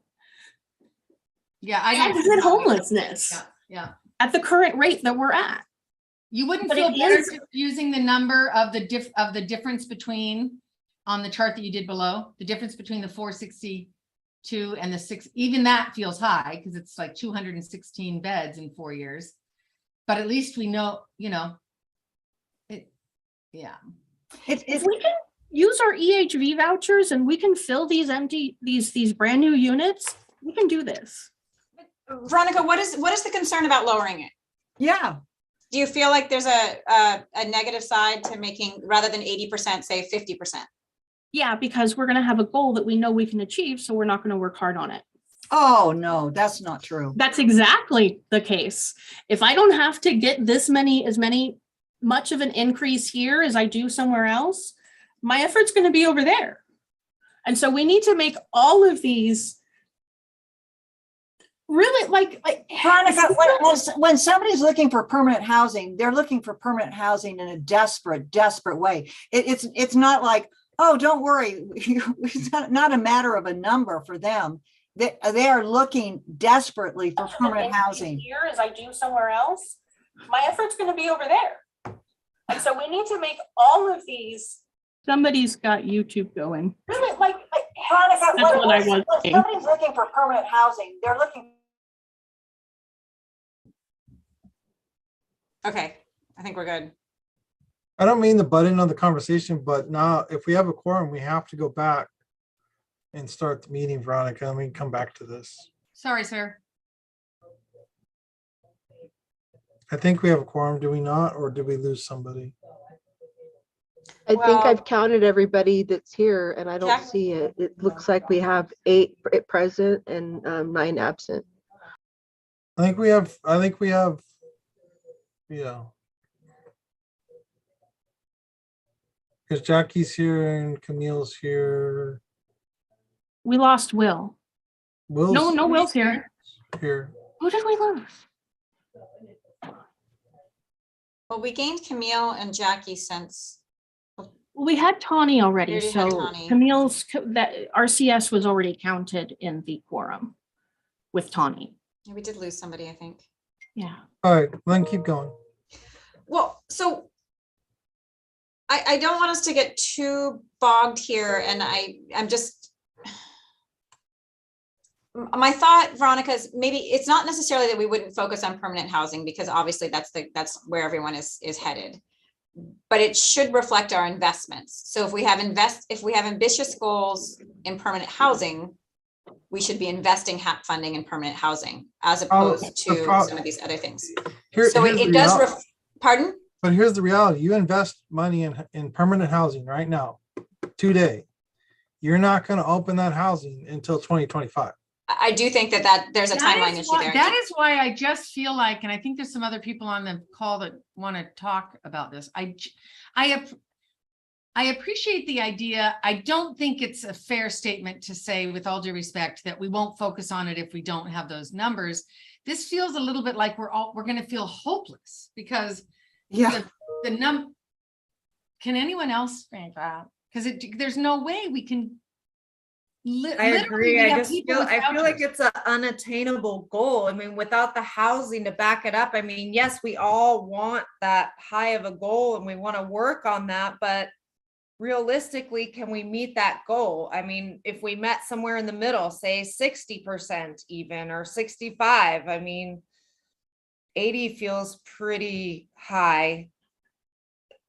Yeah, I don't. exit homelessness Yeah, yeah. at the current rate that we're at. You wouldn't But feel it better is- just using the number of the difference between, on the chart that you did below, the difference between the 462 and the 6, even that feels high because it's like 216 beds in 4 years. But at least we know, you know, it, yeah. If we can use our EHV vouchers and we can fill these empty, these brand new units, we can do this. Veronica, what is the concern about lowering it? Yeah, Do you feel like there's a negative side to making, rather than 80%, say 50%? Yeah, because we're going to have a goal that we know we can achieve, so we're not going to work hard on it. oh, no, that's not true. That's exactly the case. If I don't have to get much of an increase here as I do somewhere else, my effort's going to be over there. And so we need to make all of these really like Veronica, when somebody's looking for permanent housing, they're looking for permanent housing in a desperate, desperate way. It's not like, oh, don't worry. It's not a matter of a number for them. They are looking desperately for permanent housing. Here as I do somewhere else, my effort's going to be over there. And so we need to make all of these. Somebody's got YouTube going. Really like Veronica, That's what I was when saying. somebody's looking for permanent housing, they're looking. Okay, I think we're good. I don't mean to butt in on the conversation, but now if we have a quorum, we have to go back and start the meeting, Veronica, and we can come back to this. Sorry, sir. I think we have a quorum, do we not? Or did we lose somebody? I think Well- I've counted everybody that's here and I don't Jack- see it. It looks like we have 8 present and 9 absent. I think we have, yeah. Because Jackie's here and Camille's here. we lost Will. Will's No, Will's here. here. Who did we lose? Well, we gained Camille and Jackie since, We had Tawny already, We already had so Tawny. Camille's, that RCS was already counted in the quorum with Tawny. we did lose somebody, I think. Yeah. All right, then keep going. Well, so I don't want us to get too bogged here, and I'm just, my thought, Veronica, is maybe it's not necessarily that we wouldn't focus on permanent housing, because obviously that's where everyone is headed. But it should reflect our investments. So if we have ambitious goals in permanent housing, we should be investing HAP funding in permanent housing as opposed to some of these other things. So Here's it the does, reality. pardon? But here's the reality. You invest money in permanent housing right now, today. You're not going to open that housing until 2025. I do think that there's a timeline issue there. That is why I just feel like, and I think there's some other people on the call that want to talk about this. I appreciate the idea. I don't think it's a fair statement to say, with all due respect, that we won't focus on it if we don't have those numbers. This feels a little bit like we're going to feel hopeless because Yeah. can anyone else? Because there's no way we can. I agree. we I have just people feel, with I feel like vouchers. it's an unattainable goal. I mean, without the housing to back it up, I mean, yes, we all want that high of a goal and we want to work on that, but realistically, can we meet that goal? I mean, if we met somewhere in the middle, say 60% even, or 65, I mean, 80 feels pretty high.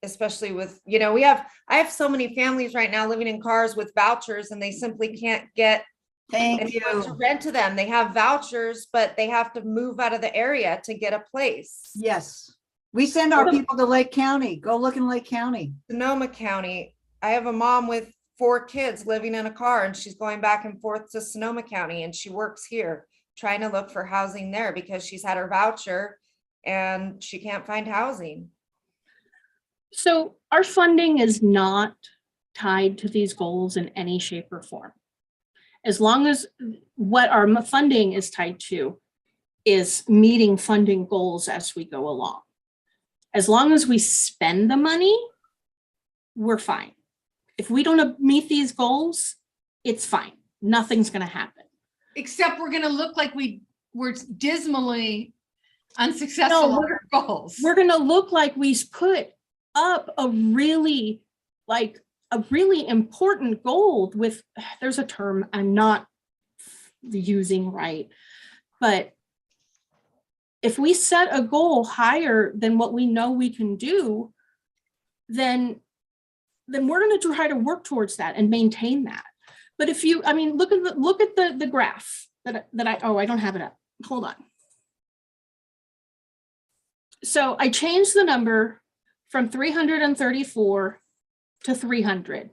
especially with, I have so many families right now living in cars with vouchers and they simply can't get Thank anyone to you. rent to them. They have vouchers, but they have to move out of the area to get a place. Yes. We send our people to Lake County. Go look in Lake County. Sonoma County, I have a mom with 4 kids living in a car and she's going back and forth to Sonoma County and she works here trying to look for housing there because she's had her voucher and she can't find housing. So our funding is not tied to these goals in any shape or form. As long as what our funding is tied to is meeting funding goals as we go along. As long as we spend the money, we're fine. If we don't meet these goals, it's fine. Nothing's going to happen. Except we're going to look like we're dismally unsuccessful on our goals. We're going to look like we put up a really important goal with, there's a term I'm not using right, but if we set a goal higher than what we know we can do, then we're going to try to work towards that and maintain that. But if you, look at the graph that I don't have it up. Hold on. So I changed the number from 334 to 300,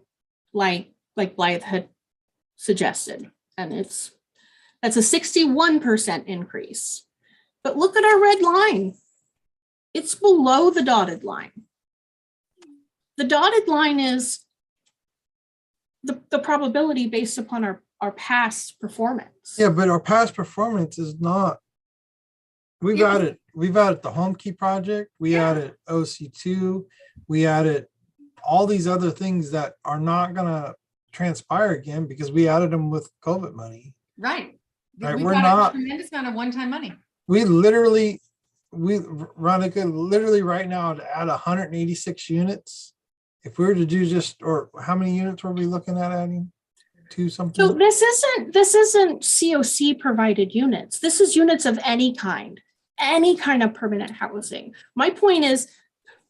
like Blythe had suggested. And that's a 61% increase. But look at our red line. It's below the dotted line. The dotted line is the probability based upon our past performance. Yeah, but our past performance is not. We've added the home key project. We added OC2. We added all these other things that are not going to transpire again because we added them with COVID money. Right. Right, We've we're got not- a tremendous amount of one-time money. Veronica, literally right now to add 186 units. If we were to do or how many units were we looking at adding? 2 something? So this isn't COC provided units. This is units of any kind of permanent housing. My point is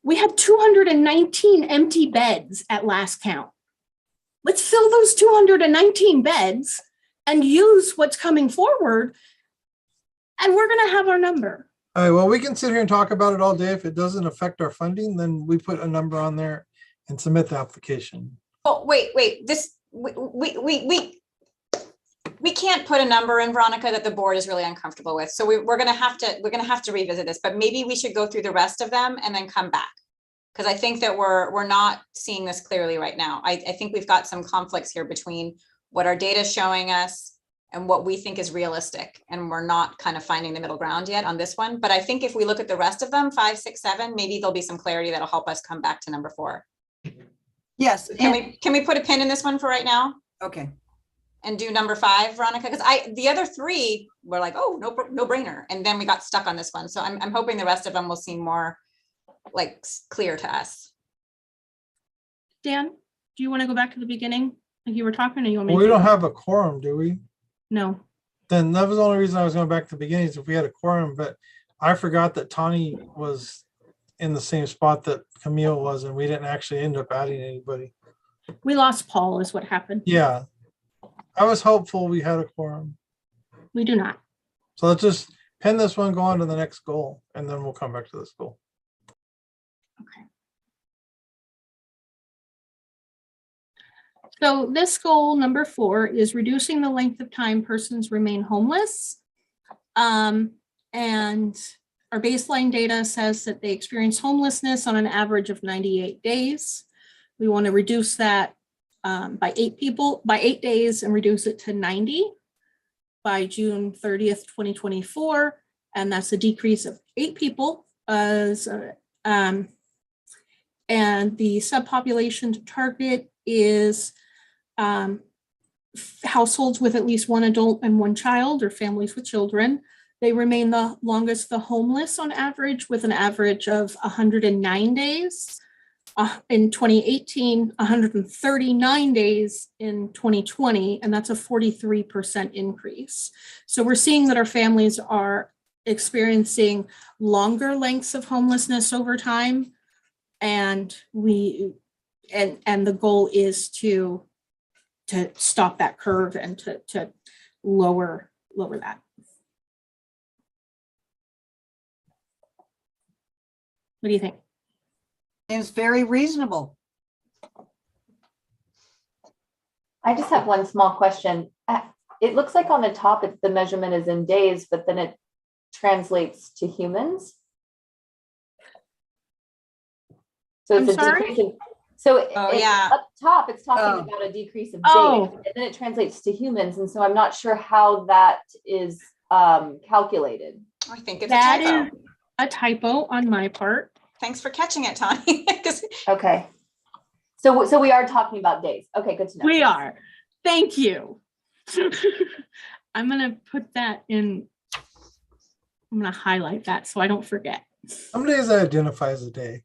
we had 219 empty beds at last count. Let's fill those 219 beds and use what's coming forward, and we're going to have our number. All right, well, we can sit here and talk about it all day. If it doesn't affect our funding, then we put a number on there and submit the application. Oh, wait, we can't put a number in, Veronica, that the board is really uncomfortable with. So we're gonna have to revisit this, but maybe we should go through the rest of them and then come back. Because I think that we're not seeing this clearly right now. I think we've got some conflicts here between what our data is showing us and what we think is realistic. And we're not kind of finding the middle ground yet on this one. But I think if we look at the rest of them, 5, 6, 7, maybe there'll be some clarity that'll help us come back to number 4. Yes. Can we put a pin in this one for right now Okay. and do number 5, Veronica? Because the other 3 were like, oh, no brainer. And then we got stuck on this one. So I'm hoping the rest of them will seem more like clear to us. Dan, do you want to go back to the beginning? Like you were talking, or you want me? Well, we don't have a quorum, do we? No. Then that was the only reason I was going back to the beginning is if we had a quorum, but I forgot that Tani was in the same spot that Camille was, and we didn't actually end up adding anybody. We lost Paul is what happened. Yeah. I was hopeful we had a quorum. We do not. So let's just pin this one, go on to the next goal, and then we'll come back to this goal. Okay. So this goal number 4 is reducing the length of time persons remain homeless. And our baseline data says that they experience homelessness on an average of 98 days. We want to reduce that by 8 days and reduce it to 90 by June 30th, 2024. And that's a decrease of 8 people. And the subpopulation to target is households with at least 1 adult and 1 child, or families with children. They remain the longest the homeless on average, with an average of 109 days in 2018, 139 days in 2020, and that's a 43% increase. So we're seeing that our families are experiencing longer lengths of homelessness over time, And the goal is to stop that curve and to lower that. What do you think? Seems very reasonable. I just have one small question. It looks like on the top, the measurement is in days, but then it translates to humans. So I'm it's a sorry? decrease in, so Oh, it's yeah. up top, it's talking Oh. about a decrease of Oh. days, and then it translates to humans. And so I'm not sure how that is calculated. I think it's a That typo. is a typo on my part. Thanks for catching it, Tani. 'Cause Okay. So we are talking about days. Okay, good to know. We are. Thank you. I'm gonna put that in. I'm gonna highlight that so I don't forget. Some days I identify as a day.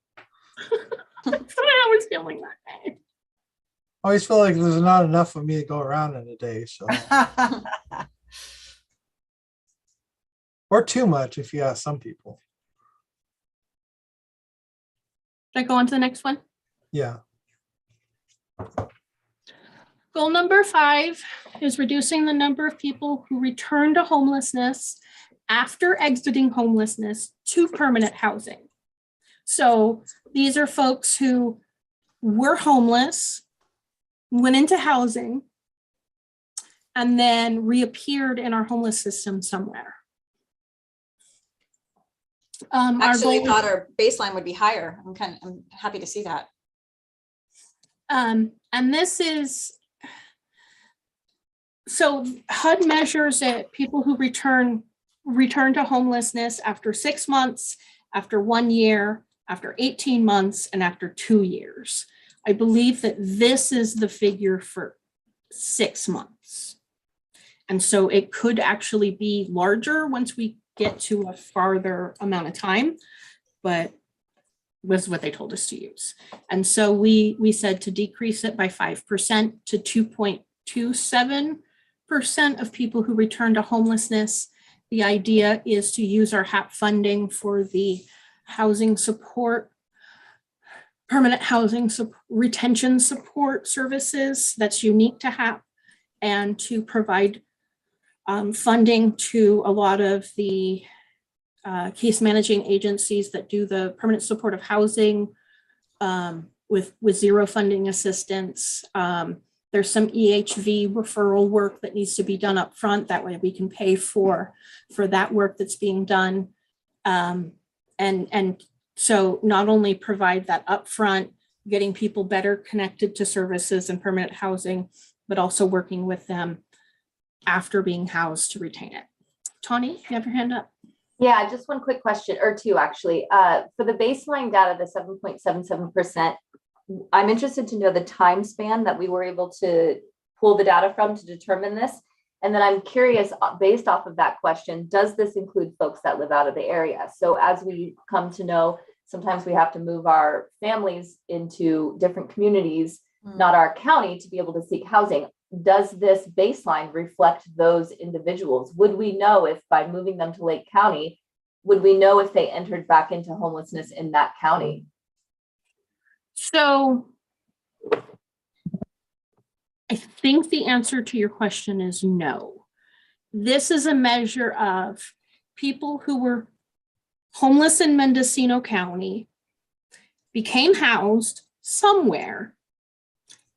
That's what I was feeling that day. I always feel like there's not enough of me to go around in a day, so or too much if you ask some people. Should I go on to the next one? Yeah. Goal number 5 is reducing the number of people who return to homelessness after exiting homelessness to permanent housing. So these are folks who were homeless, went into housing, and then reappeared in our homeless system somewhere. Our Actually, goal- thought our baseline would be higher. I'm happy to see that. And this is, so HUD measures that people who return to homelessness after 6 months, after 1 year, after 18 months, and after 2 years. I believe that this is the figure for 6 months. And so it could actually be larger once we get to a farther amount of time, but was what they told us to use. And so we said to decrease it by 5% to 2.27% of people who return to homelessness. The idea is to use our HAP funding for the housing support, permanent housing retention support services that's unique to HAP, and to provide funding to a lot of the case managing agencies that do the permanent supportive housing with zero funding assistance. There's some EHV referral work that needs to be done up front. That way we can pay for that work that's being done. And so not only provide that upfront, getting people better connected to services and permanent housing, but also working with them after being housed to retain it. Tawny, you have your hand up. Yeah, just one quick question, or two actually. For the baseline data, the 7.77%, I'm interested to know the time span that we were able to pull the data from to determine this. And then I'm curious, based off of that question, does this include folks that live out of the area? So as we come to know, sometimes we have to move our families into different communities, not our county, to be able to seek housing. Does this baseline reflect those individuals? Would we know if by moving them to Lake County, would we know if they entered back into homelessness in that county? So I think the answer to your question is no. This is a measure of people who were homeless in Mendocino County, became housed somewhere,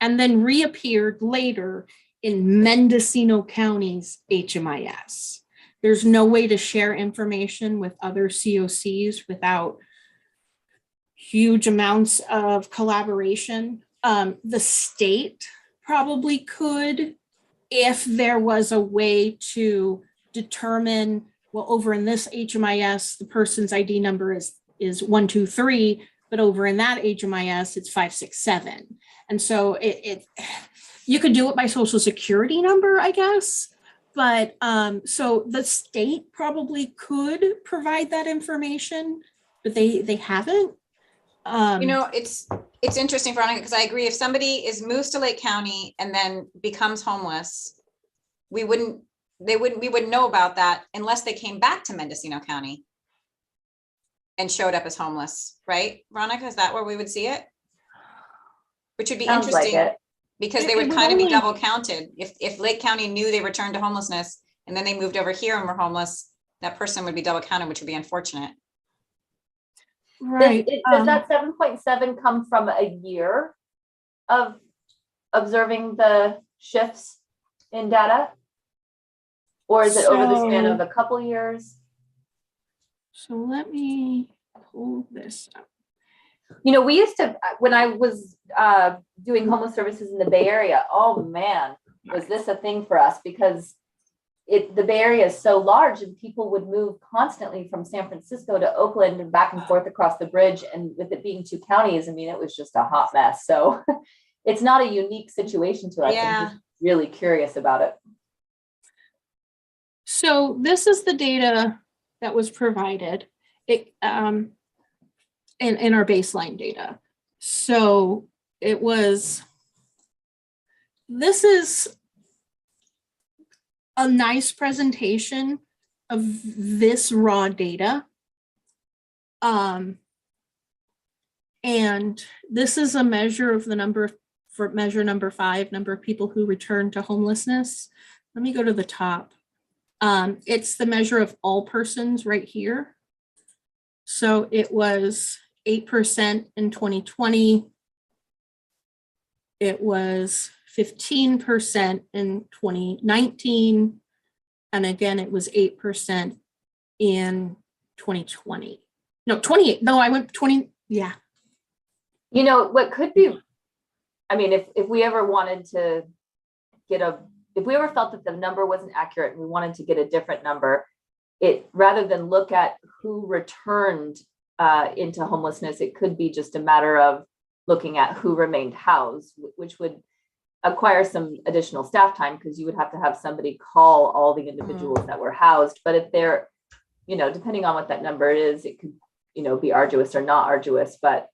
and then reappeared later in Mendocino County's HMIS. There's no way to share information with other COCs without huge amounts of collaboration. The state probably could, if there was a way to determine, well, over in this HMIS, the person's ID number is 123, but over in that HMIS, it's 567. And so you could do it by social security number, I guess. But so the state probably could provide that information, but they haven't. It's interesting, Veronica, because I agree. If somebody moves to Lake County and then becomes homeless, we wouldn't know about that unless they came back to Mendocino County. and showed up as homeless, right? Veronica, is that where we would see it? Which would be Sounds like interesting it. because It- they it would would kind of be only- double counted. If Lake County knew they returned to homelessness and then they moved over here and were homeless, that person would be double counted, which would be unfortunate. Right. Does that 7.7 come from a year of observing the shifts in data? Or is it over the span of So- a couple years? So let me pull this up. You know, we used to, when I was doing homeless services in the Bay Area, oh man, was this a thing for us? Because the Bay Area is so large and people would move constantly from San Francisco to Oakland and back and forth across the bridge. And with it being 2 counties, I mean, it was just a hot mess. So it's not a unique situation to us. Yeah. I'm just really curious about it. So this is the data that was provided in our baseline data. So this is a nice presentation of this raw data. And this is a measure of the measure number 5, number of people who return to homelessness. Let me go to the top. It's the measure of all persons right here. So it was 8% in 2020. It was 15% in 2019. And again, it was 8% in 2020. No, 28. No, I went 20. Yeah. You know, what could be, I mean, if we ever wanted to if we ever felt that the number wasn't accurate and we wanted to get a different number, rather than look at who returned into homelessness, it could be just a matter of looking at who remained housed, which would acquire some additional staff time because you would have to have somebody call all the individuals that were housed. But if they're, you know, depending on what that number is, it could, you know, be arduous or not arduous, but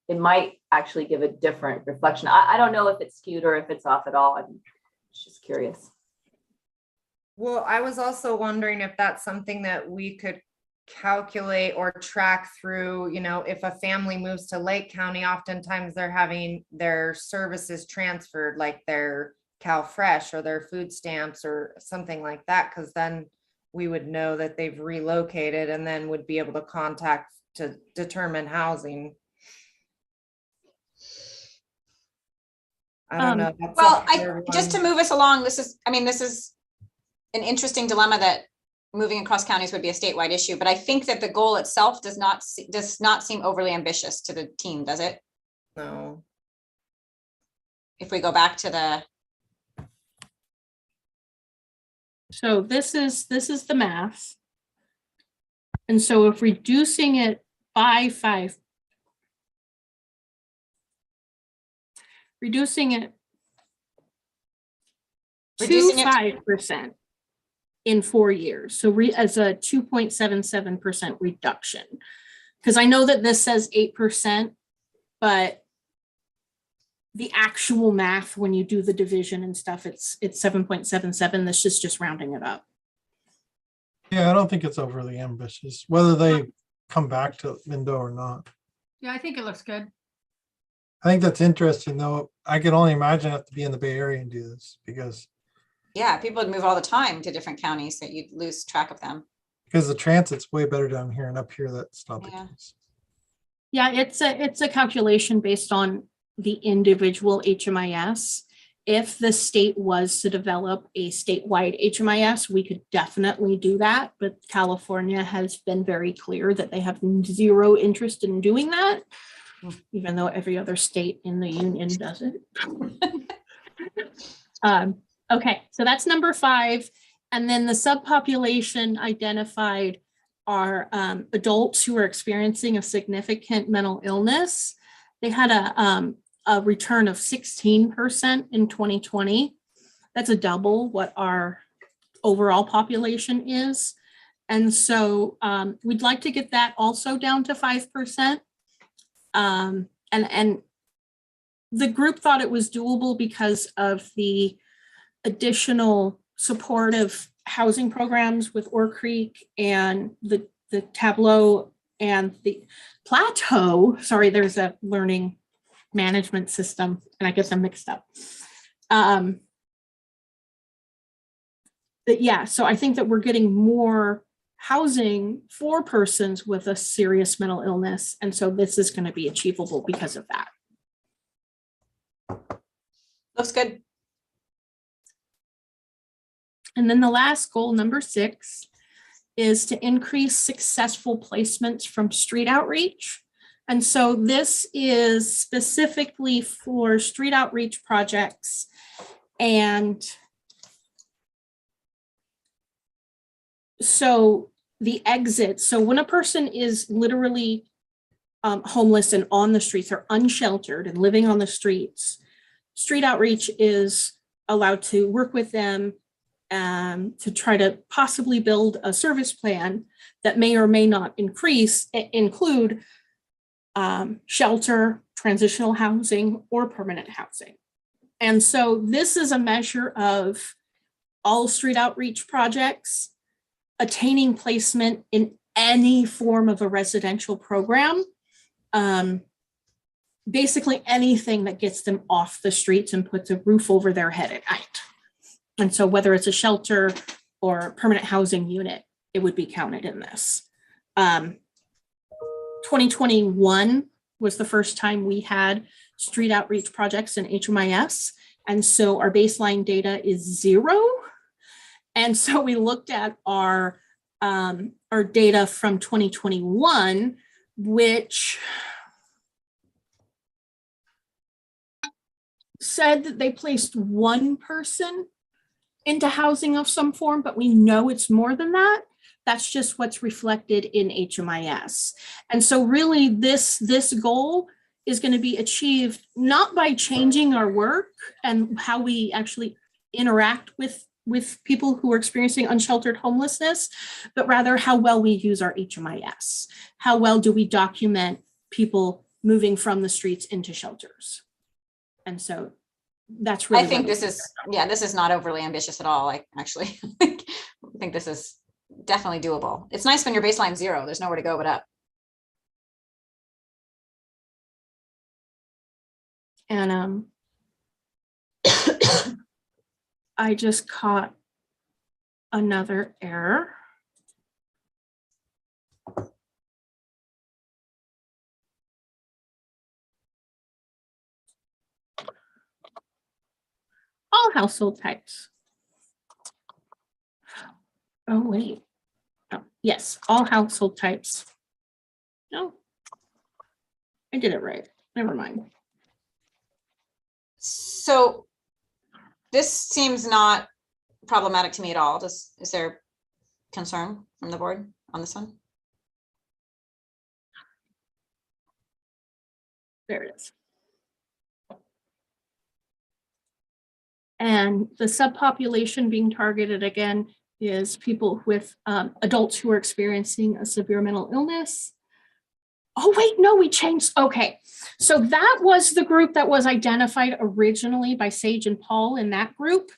it might actually give a different reflection. I don't know if it's skewed or if it's off at all. I'm just curious. Well, I was also wondering if that's something that we could calculate or track through, you know, if a family moves to Lake County, oftentimes they're having their services transferred, like their CalFresh or their food stamps or something like that, because then we would know that they've relocated and then would be able to contact to determine housing. I don't know. That's Well, up to just to everyone. move us along, this is an interesting dilemma that moving across counties would be a statewide issue, but I think that the goal itself does not seem overly ambitious to the team, does it? No. If we go back to the, So this is the math. And so if reducing it by 5, reducing it to Reducing it- 5% in 4 years. So as a 2.77% reduction. Because I know that this says 8%, but the actual math, when you do the division and stuff, it's 7.77. This is just rounding it up. Yeah, I don't think it's overly ambitious, whether they come back to Mendo or not. Yeah, I think it looks good. I think that's interesting, though. I can only imagine I have to be in the Bay Area and do this because people would move all the time to different counties that you'd lose track of them. the transit's way better down here, and up here that's not the Yeah. case. Yeah, it's a calculation based on the individual HMIS. If the state was to develop a statewide HMIS, we could definitely do that. But California has been very clear that they have zero interest in doing that, even though every other state in the union does it. Okay, so that's number 5. And then the subpopulation identified are adults who are experiencing a significant mental illness. They had a return of 16% in 2020. That's a double what our overall population is. And so we'd like to get that also down to 5%. And the group thought it was doable because of the additional supportive housing programs with Ore Creek and the Tableau And the plateau, sorry, there's a learning management system and I get them mixed up. But yeah, so I think that we're getting more housing for persons with a serious mental illness. And so this is going to be achievable because of that. Looks good. And then the last goal, number 6, is to increase successful placements from street outreach. And so this is specifically for street outreach projects. And so the exit, so when a person is literally homeless and on the streets or unsheltered and living on the streets, street outreach is allowed to work with them to try to possibly build a service plan that may or may not include shelter, transitional housing, or permanent housing. And so this is a measure of all street outreach projects attaining placement in any form of a residential program. Basically anything that gets them off the streets and puts a roof over their head at night. And so whether it's a shelter or permanent housing unit, it would be counted in this. 2021 was the first time we had street outreach projects in HMIS. And so our baseline data is 0. And so we looked at our data from 2021, which said that they placed 1 person into housing of some form, but we know it's more than that. That's just what's reflected in HMIS. And so really this goal is going to be achieved not by changing our work and how we actually interact with people who are experiencing unsheltered homelessness, but rather how well we use our HMIS. How well do we document people moving from the streets into shelters? And so that's really, I think this is not overly ambitious at all. I actually think this is definitely doable. It's nice when your baseline's 0, there's nowhere to go but up. And I just caught another error. All household types. Oh, wait. Oh, yes, all household types. No, I did it right. Never mind. So this seems not problematic to me at all. Is there concern from the board on this one? There it is. And the subpopulation being targeted again is people with adults who are experiencing a severe mental illness. Oh, wait, no, we changed. Okay. So that was the group that was identified originally by Sage and Paul in that group.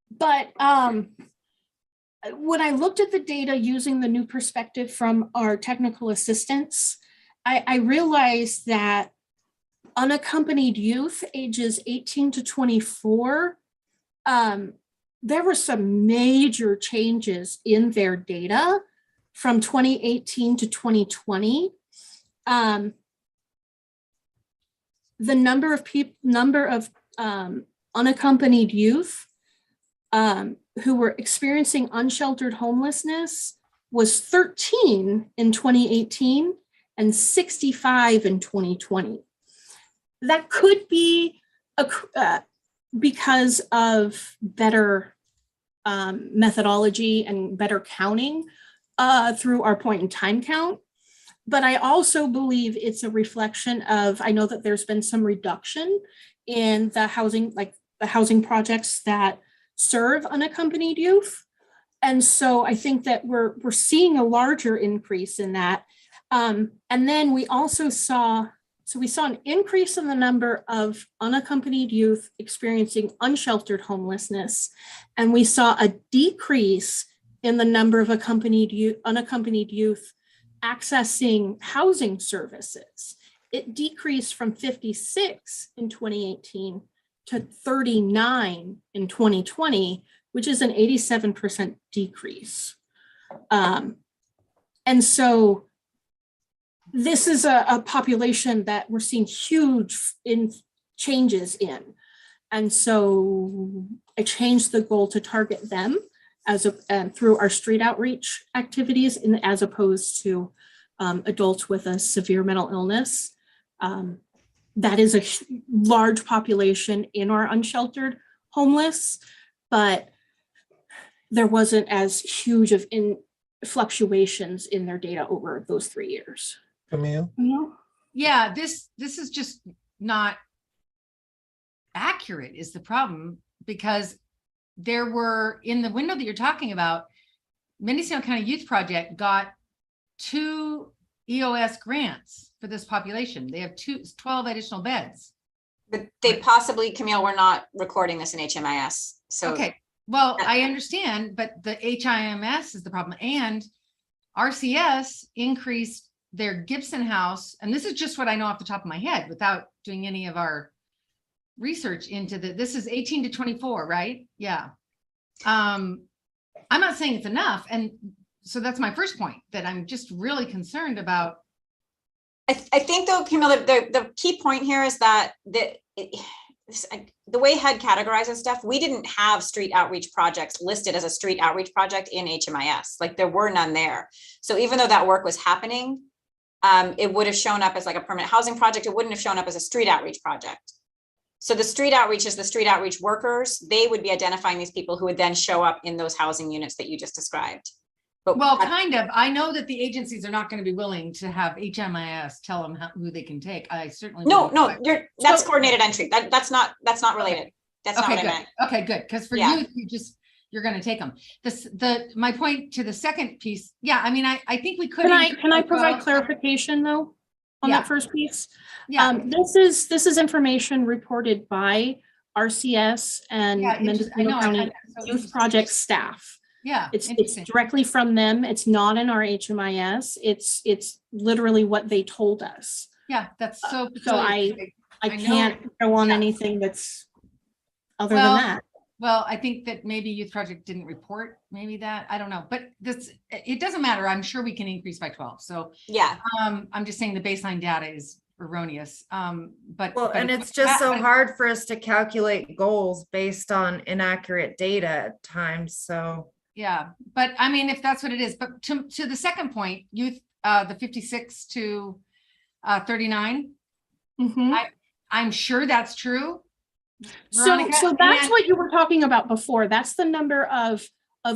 But when I looked at the data using the new perspective from our technical assistants, I realized that unaccompanied youth ages 18 to 24, there were some major changes in their data from 2018 to 2020. The number of unaccompanied youth who were experiencing unsheltered homelessness was 13 in 2018 and 65 in 2020. That could be because of better methodology and better counting through our point in time count. But I also believe it's a reflection of, I know that there's been some reduction in the housing, like the housing projects that serve unaccompanied youth. And so I think that we're seeing a larger increase in that. And then we also saw an increase in the number of unaccompanied youth experiencing unsheltered homelessness. And we saw a decrease in the number of unaccompanied youth accessing housing services. It decreased from 56 in 2018 to 39 in 2020, which is an 87% decrease. And so this is a population that we're seeing huge changes in. And so I changed the goal to target them through our street outreach activities, as opposed to adults with a severe mental illness. That is a large population in our unsheltered homeless, but there wasn't as huge of fluctuations in their data over those 3 years. Camille? Yeah, this is just not accurate is the problem, because there were, in the window that you're talking about, Mendocino County Youth Project got 2 EOS grants for this population. They have 12 additional beds. But they possibly, Camille, we're not recording this in HMIS. So Okay, well, I understand, but the HIMS is the problem. And RCS increased their Gibson House, and this is just what I know off the top of my head without doing any of our research into this is 18 to 24, right? Yeah. I'm not saying it's enough. And so that's my first point, that I'm just really concerned about. I think though, Camille, the key point here is that the way HUD categorizes stuff, we didn't have street outreach projects listed as a street outreach project in HMIS. Like there were none there. So even though that work was happening, it would have shown up as like a permanent housing project. It wouldn't have shown up as a street outreach project. So the street outreach is the street outreach workers. They would be identifying these people who would then show up in those housing units that you just described. But well, kind of. I know that the agencies are not going to be willing to have HMIS tell them who they can take. I certainly that's coordinated entry. That's not related. Okay. That's not what good. I meant. Okay, good. Because for Yeah. you're going to take them. My point to the second piece. Yeah, I mean, I think we could. Can I provide clarification though on Yeah. that first piece? Yeah. This is information reported by RCS and Mendocino County Youth Project staff. Yeah, it's directly from them. It's not in our HMIS. It's literally what they told us. Yeah, that's so. So I can't go on anything that's other than that. Well, I think that maybe Youth Project didn't report maybe that. I don't know, but it doesn't matter. I'm sure we can increase by 12. So yeah, I'm just saying the baseline data is erroneous. But and it's just so hard for us to calculate goals based on inaccurate data at times. So yeah, but I mean, if that's what it is, but to the second point, youth, the 56 to 39, I'm sure that's true. Veronica, so that's what you were talking about before. That's the number of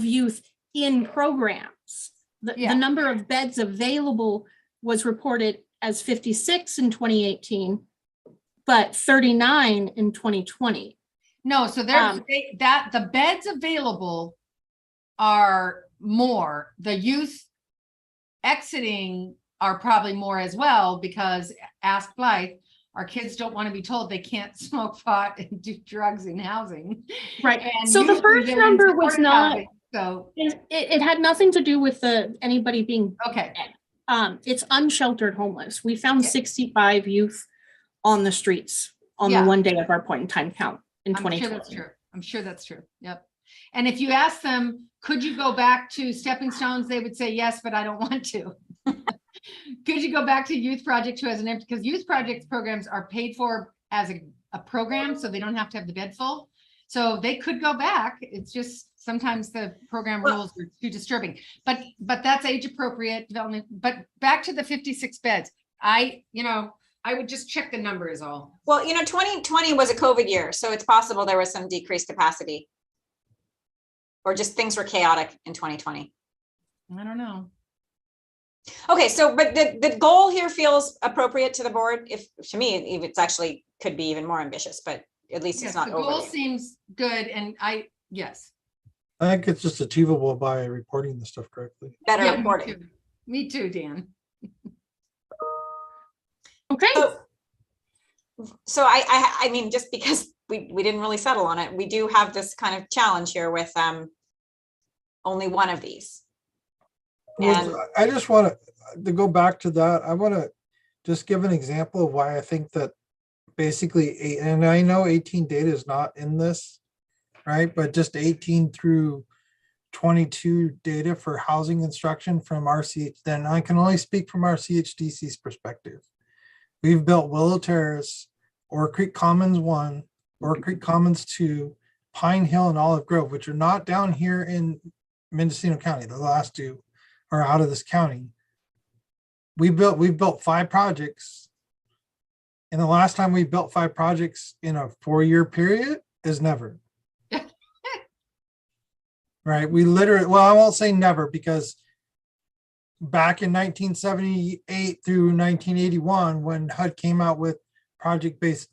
youth in programs. The number of beds available was reported as 56 in 2018, but 39 in 2020. No, so the beds available are more. The youth exiting are probably more as well, because ask Blythe, our kids don't want to be told they can't smoke pot and do drugs in housing. Right. And so the first number was not, housing, so it had nothing to do with anybody being, okay. It's unsheltered homeless. We found 65 youth on the streets on the one day of our point in time count in 2020. Sure that's true. I'm sure that's true. Yep. And if you ask them, could you go back to stepping stones? They would say yes, but I don't want to. Could you go back to Youth Project who has an empty, because Youth Project's programs are paid for as a program, so they don't have to have the bed full. So they could go back. It's just sometimes the program rules are too disturbing, but that's age appropriate development. But back to the 56 beds, I would just check the number is all. Well, 2020 was a COVID year, so it's possible there was some decreased capacity, or just things were chaotic in 2020. I don't know. Okay, so but the goal here feels appropriate to the board. If to me, if it's actually could be even more ambitious, but at least it's not the goal overly. seems good, and yes. I think it's just achievable by reporting the stuff correctly. Better reporting. Me too, Dan. Okay. So I mean, just because we didn't really settle on it, we do have this kind of challenge here with only one of these. And I just want to go back to that. I want to just give an example of why I think that basically, and I know 18 data is not in this, right? But just 18 through 22 data for housing construction from RCH, then I can only speak from RCHDC's perspective. We've built Willow Terrace, Oak Creek Commons 1, Oak Creek Commons 2, Pine Hill, and Olive Grove, which are not down here in Mendocino County. The last two are out of this county. We've built 5 projects. And the last time we built 5 projects in a 4-year period is never. Right? We literally, well, I won't say never, because back in 1978 through 1981, when HUD came out with project-based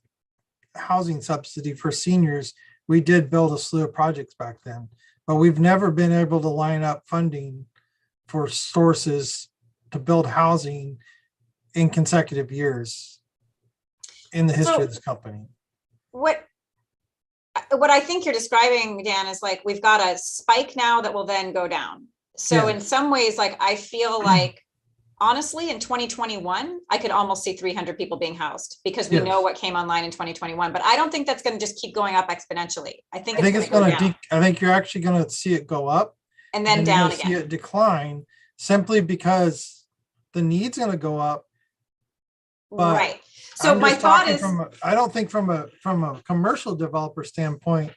housing subsidy for seniors, we did build a slew of projects back then. But we've never been able to line up funding for sources to build housing in consecutive years in the history of this company. what I think you're describing, Dan, is like we've got a spike now that will then go down. So Yeah. in some ways, like I feel like honestly, in 2021, I could almost see 300 people being housed because we Yes. know what came online in 2021. But I don't think that's going to just keep going up exponentially. I think I think it's it's going to going go down to, I think you're actually going to see it go up and then you're down gonna see again. it decline simply because the need's going to go up. but Right. So I'm my just thought talking is, I don't think from a commercial developer standpoint,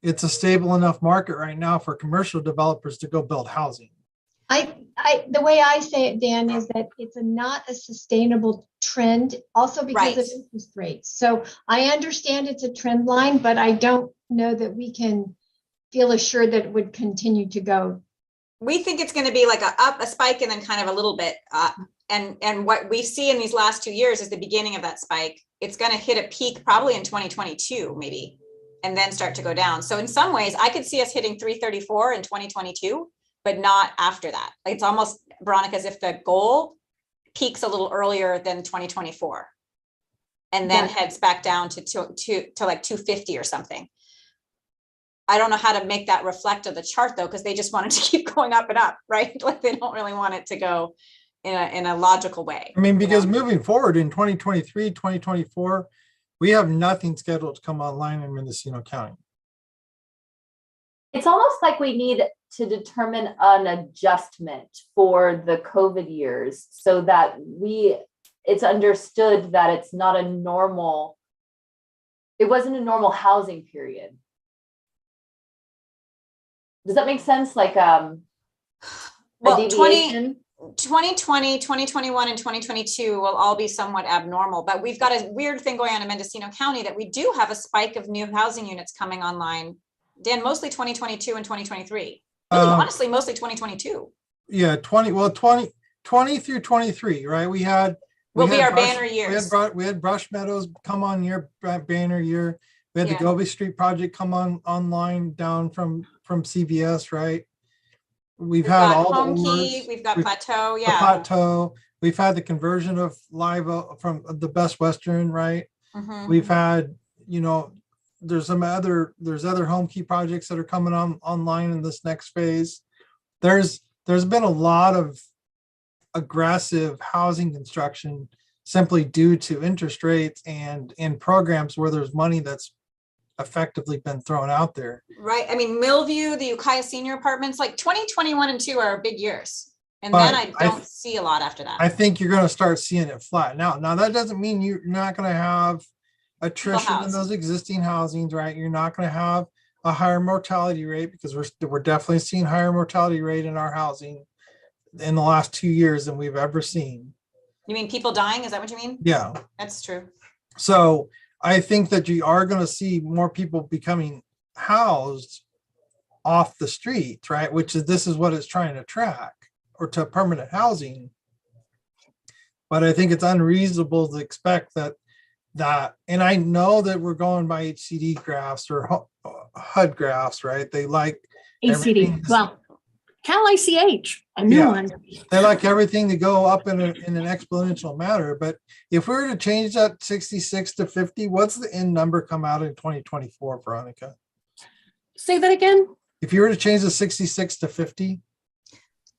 it's a stable enough market right now for commercial developers to go build housing. The way I say it, Dan, is that it's not a sustainable trend, also because of Right. interest rates. So I understand it's a trend line, but I don't know that we can feel assured that it would continue to go. we think it's going to be like a spike and then kind of a little bit up. And what we see in these last 2 years is the beginning of that spike. It's going to hit a peak probably in 2022, maybe, and then start to go down. So in some ways, I could see us hitting 334 in 2022, but not after that. Like it's almost, Veronica, as if the goal peaks a little earlier than 2024 and then heads back down to like 250 or something. I don't know how to make that reflect of the chart though, because they just want it to keep going up and up, right? Like they don't really want it to go in a logical way. I mean, because you know? moving forward in 2023, 2024, we have nothing scheduled to come online in Mendocino County. It's almost like we need to determine an adjustment for the COVID years so that it's understood that it's not a normal, it wasn't a normal housing period. Does that make sense? Like a deviation? 2020, 2021, and 2022 will all be somewhat abnormal, but we've got a weird thing going on in Mendocino County that we do have a spike of new housing units coming online. Dan, mostly 2022 and 2023. Really, honestly, mostly 2022. Yeah, 20 through 23, right? We had our banner years. We had Brush Meadows come on your banner year. We had Yeah. the Gobi Street project come online down from CVS, right? We've had got all Home the Key, ors, we've got Plateau, the yeah. Plateau. We've had the conversion of Live from the Best Western, right? Mhm. We've had, there's other Home Key projects that are coming online in this next phase. There's been a lot of aggressive housing construction simply due to interest rates and programs where there's money that's effectively been thrown out there. Right. I mean, Millview, the Ukiah Senior Apartments, like 2021 and 2 are big years. And But then I don't see a lot after that. I think you're going to start seeing it flatten out. Now, that doesn't mean you're not going to have attrition in those existing housings, right? You're not going to have a higher mortality rate because we're definitely seeing higher mortality rate in our housing in the last 2 years than we've ever seen. You mean people dying? Is that what you mean? Yeah. That's true. So I think that you are going to see more people becoming housed off the streets, right? This is what it's trying to track, or to permanent housing. But I think it's unreasonable to expect that, and I know that we're going by HCD graphs or HUD graphs, right? They like ACD. Well, Cal ICH, a new one. They like everything to go up in an exponential manner. But if we were to change that 66 to 50, what's the end number come out in 2024, Veronica? Say that again. If you were to change the 66 to 50,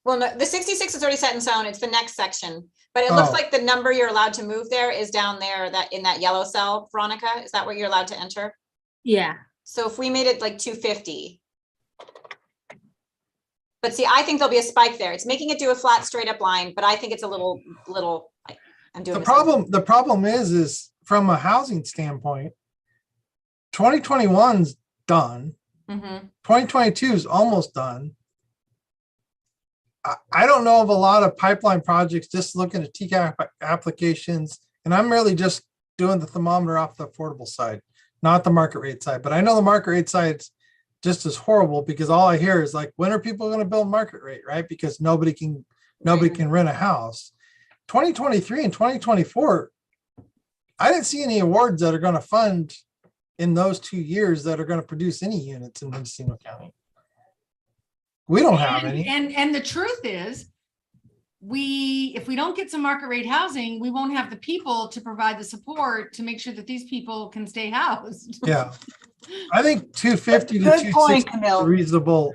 Well, no, the 66 is already set in stone. It's the next section. But it looks Oh. like the number you're allowed to move there is down there, that in that yellow cell, Veronica. Is that what you're allowed to enter? Yeah. So if we made it like 250. But see, I think there'll be a spike there. It's making it do a flat straight up line, but I think it's a little, I'm doing The problem is from a housing standpoint, 2021's done. Mm-hmm. 2022 is almost done. I don't know of a lot of pipeline projects, just looking at TCAP applications, and I'm really just doing the thermometer off the affordable side, not the market rate side. But I know the market rate side's just as horrible, because all I hear is like, when are people going to build market rate, right? Because nobody can rent a house. 2023 and 2024, I didn't see any awards that are going to fund in those 2 years that are going to produce any units in Mendocino County. We don't have any. And the truth is, if we don't get some market rate housing, we won't have the people to provide the support to make sure that these people can stay housed. Yeah. I think 250 to Good point, 260 Camille.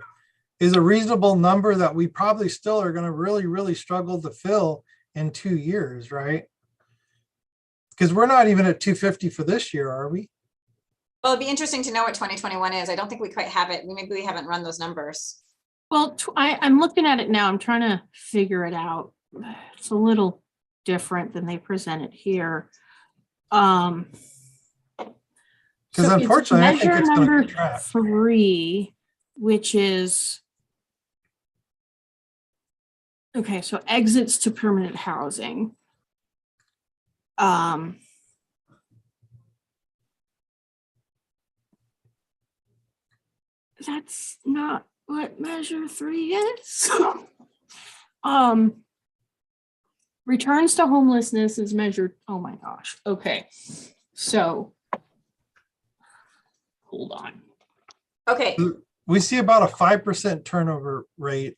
is a reasonable number that we probably still are going to really, really struggle to fill in 2 years, right? Because we're not even at 250 for this year, are we? Well, it'd be interesting to know what 2021 is. I don't think we quite have it. Maybe we haven't run those numbers. Well, I'm looking at it now. I'm trying to figure it out. It's a little different than they present it here. Because So it's unfortunately, I think measure it's going to number contract. 3, which is, okay, so exits to permanent housing. That's not what measure 3 is. Returns to homelessness is measured, oh my gosh, okay. So, hold on. Okay, We see about a 5% turnover rate,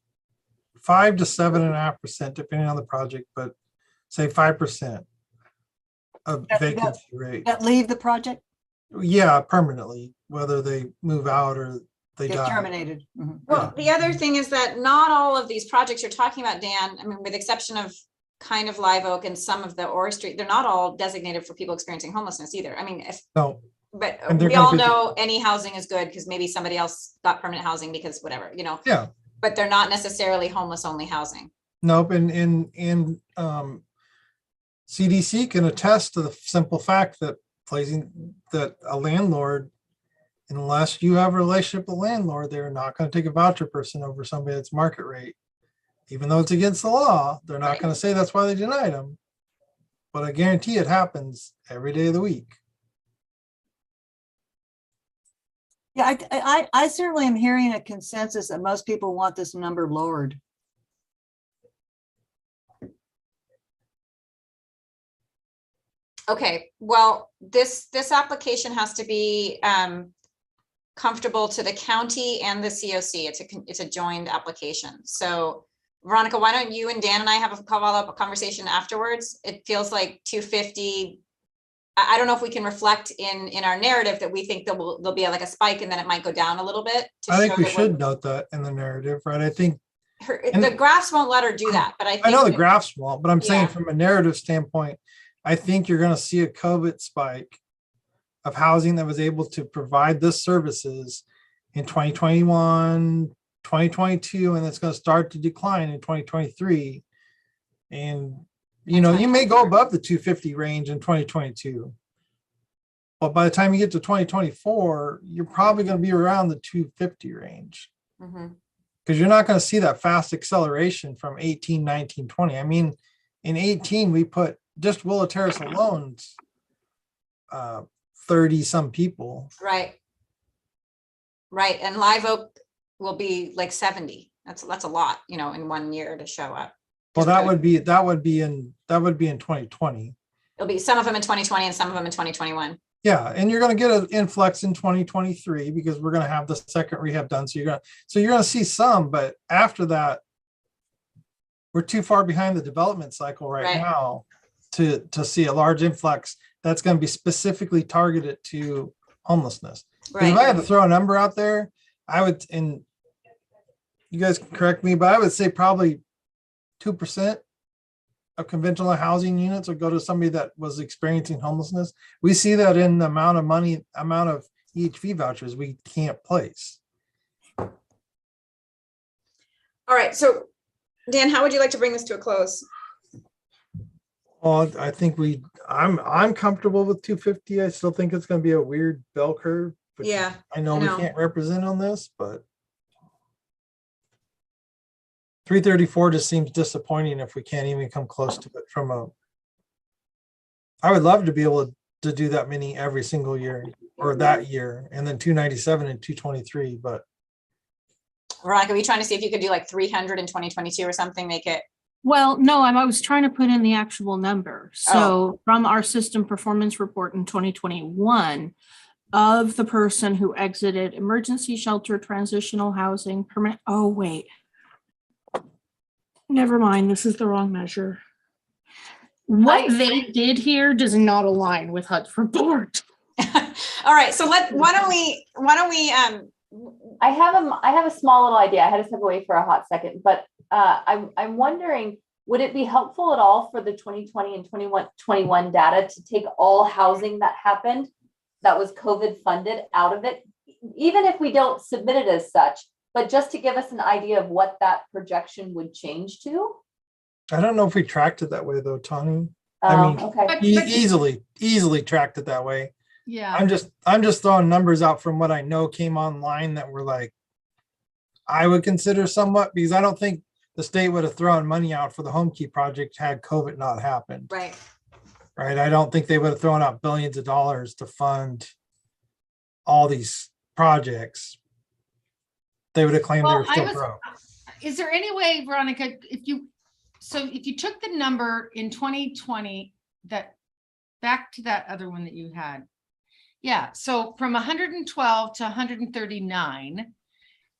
5 to 7.5%, depending on the project, but say 5% of vacancy rate. That leave the project, Yeah, permanently, whether they move out or they get die. terminated. Mhm. well, the other thing is that not all of these projects you're talking about, Dan, I mean, with the exception of kind of Live Oak and some of the Ora Street, they're not all designated for people experiencing homelessness either. I mean, No, but And they're we gonna all be- know any housing is good because maybe somebody else got permanent housing because whatever, yeah, but they're not necessarily homeless only housing. nope. And CDC can attest to the simple fact that a landlord, unless you have a relationship with a landlord, they're not going to take a voucher person over somebody that's market rate. Even though it's against the law, they're not going to say that's why they denied them. But I guarantee it happens every day of the week. Yeah, I certainly am hearing a consensus that most people want this number lowered. Okay, well, this application has to be comfortable to the county and the COC. It's a joined application. So Veronica, why don't you and Dan and I have a follow-up conversation afterwards? It feels like 250. I don't know if we can reflect in our narrative that we think there'll be like a spike and then it might go down a little bit. I think show we that we're- should note that in the narrative, right? I think the graphs won't let her do that, but I think I know the that- graphs won't, but I'm saying Yeah. from a narrative standpoint, I think you're going to see a COVID spike of housing that was able to provide this services in 2021, 2022, and it's going to start to decline in 2023. And, you may go above the 250 range in 2022. But by the time you get to 2024, you're probably going to be around the 250 range. Mhm. Because you're not going to see that fast acceleration from 18, 19, 20. I mean, in 18, we put just Willow Terrace alone, 30 some people. Right. Right, and Live Oak will be like 70. That's a lot, in 1 year to show up. Well, that would be in 2020. It'll be some of them in 2020 and some of them in 2021. Yeah, and you're going to get an influx in 2023 because we're going to have the second rehab done. So you're going to see some, but after that, we're too far behind the development cycle right now to see a large influx that's going to be specifically targeted to homelessness. Because if I had to throw a number out there, I would, and you guys can correct me, but I would say probably 2% of conventional housing units would go to somebody that was experiencing homelessness. We see that in the amount of money, amount of EHV vouchers we can't place. All right, so Dan, how would you like to bring this to a close? Well, I think I'm comfortable with 250. I still think it's going to be a weird bell curve. Which Yeah, I know I we know. can't represent on this, but 334 just seems disappointing if we can't even come close to it from a. I would love to be able to do that many every single year or that year, and then 297 and 223. But Veronica, are we trying to see if you could do like 300 in 2022 or something, make it? Well, no, I was trying to put in the actual number. So from our system performance report in 2021, of the person who exited emergency shelter, transitional housing, permanent, oh, wait. Never mind, this is the wrong measure. What they did here does not align with HUD's report. All right, so why don't we I have a small little idea. I had to step away for a hot second, but I'm wondering, would it be helpful at all for the 2020 and 21 data to take all housing that happened that was COVID funded out of it, even if we don't submit it as such, but just to give us an idea of what that projection would change to? I don't know if we tracked it that way though, Tony. I mean, Okay. easily tracked it that way. Yeah. I'm just throwing numbers out from what I know came online that were like, I would consider somewhat, because I don't think the state would have thrown money out for the home key project had COVID not happened. right? Right. I don't think they would have thrown out billions of dollars to fund all these projects. They would have claimed they were still broke. Is there any way, Veronica, if you took the number in 2020, that back to that other one that you had. Yeah, so from 112 to 139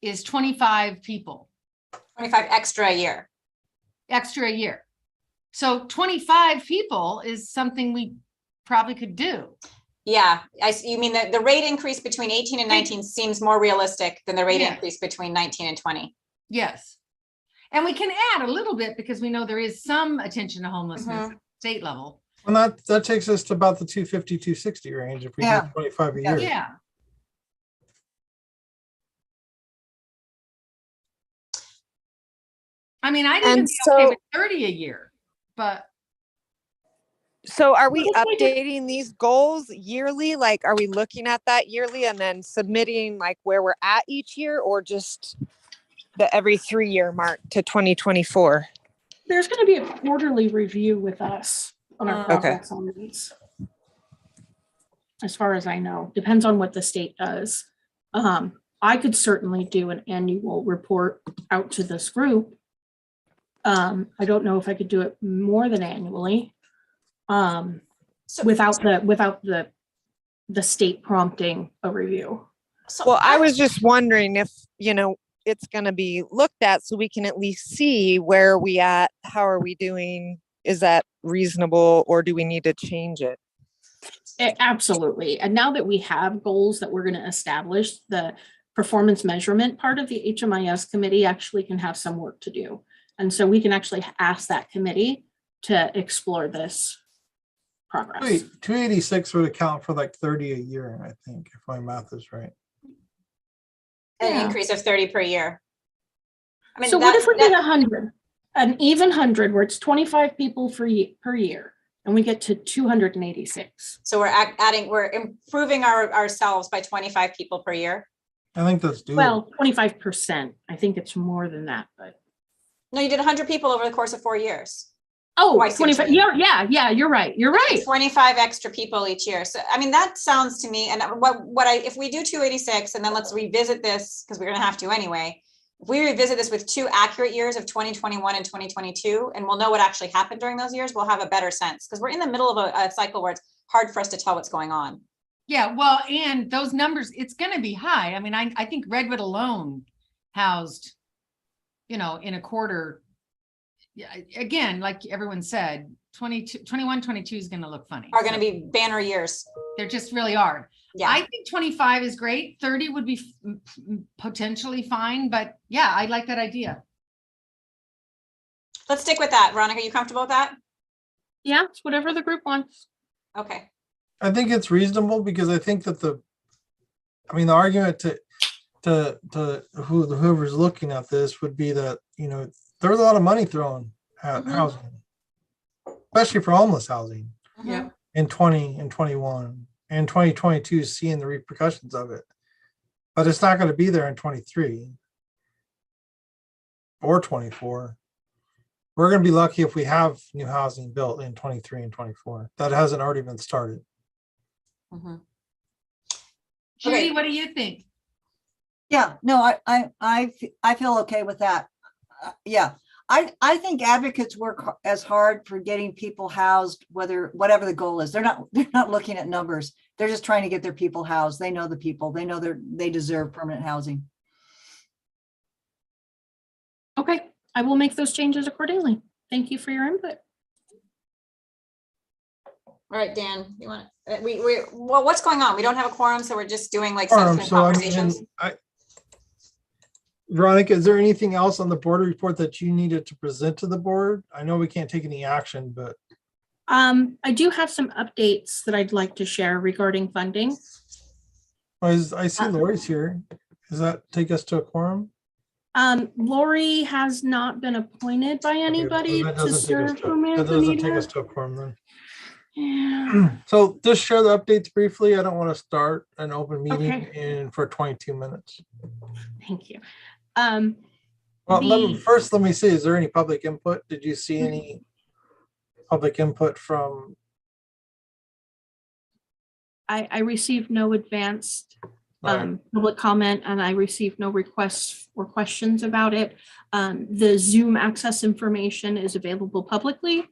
is 25 people. 25 extra a year. Extra a year. So 25 people is something we probably could do. Yeah, you mean the rate increase between 18 and 19 seems more realistic than the rate increase between 19 and 20. Yes. And we can add a little bit because we know there is some attention to homelessness at state level. And that takes us to about the 250, 260 range if we do 25 a year. Yeah. I mean, I'd even be okay with 30 a year, but. So are we updating these goals yearly? Like, are we looking at that yearly and then submitting like where we're at each year, or just the every 3-year mark to 2024? There's going to be a quarterly review with us on our progress on these. As far as I know, depends on what the state does. I could certainly do an annual report out to this group. I don't know if I could do it more than annually. Without the state prompting a review. Well, I was just wondering if, it's going to be looked at so we can at least see where are we at, how are we doing, is that reasonable, or do we need to change it? Absolutely. And now that we have goals that we're going to establish, the performance measurement part of the HMIS committee actually can have some work to do. And so we can actually ask that committee to explore this progress. Wait, 286 would account for like 30 a year, I think, if my math is right. An increase of 30 per year. I mean, so what if we did 100, an even 100 where it's 25 people per year, and we get to 286? So we're improving ourselves by 25 people per year. I think that's doable. Well, 25%. I think it's more than that, but. No, you did 100 people over the course of 4 years. Oh, 25. Yeah, you're right. You're right. 25 extra people each year. So, I mean, that sounds to me, and if we do 286 and then let's revisit this, because we're going to have to anyway, if we revisit this with 2 accurate years of 2021 and 2022, and we'll know what actually happened during those years, we'll have a better sense, because we're in the middle of a cycle where it's hard for us to tell what's going on. Yeah, well, and those numbers, it's going to be high. I mean, I think Redwood alone housed, in a quarter, yeah, again, like everyone said, 22, 21, 22 is gonna look funny. Are gonna So be banner years. They're just really are. Yeah. I think 25 is great. 30 would be potentially fine, but yeah, I like that idea. Let's stick with that. Veronica, are you comfortable with that? Yeah, it's whatever the group wants. Okay. I think it's reasonable because I think that the argument to whoever's looking at this would be that, there's a lot of money thrown at Mhm. housing, especially for homeless housing Yeah. in 20 and 21 and 2022, seeing the repercussions of it. But it's not going to be there in 23 or 24. We're going to be lucky if we have new housing built in 23 and 24 that hasn't already been started. Mhm. Judy, Okay. what do you think? Yeah, no, I feel okay with that. Yeah, I think advocates work as hard for getting people housed, whatever the goal is. They're not looking at numbers. They're just trying to get their people housed. They know the people. They know they deserve permanent housing. Okay, I will make those changes accordingly. Thank you for your input. All right, Dan, you want well, what's going on? We don't have a quorum, so we're just doing like Quorum, subsequent so conversations. Veronica, is there anything else on the board report that you needed to present to the board? I know we can't take any action, but I do have some updates that I'd like to share regarding funding. I see Lori's here. Does that take us to a quorum? Lori has not been appointed by anybody That to doesn't take us serve to- for that the doesn't take media. us to a quorum then. Yeah. So just share the updates briefly. I don't want to start an open meeting Okay. for 22 minutes. Thank you. Well, The- first, let me see, is there any public input? Did you see any public input from? I received no advanced Right. public comment, and I received no requests or questions about it. The Zoom access information is available publicly,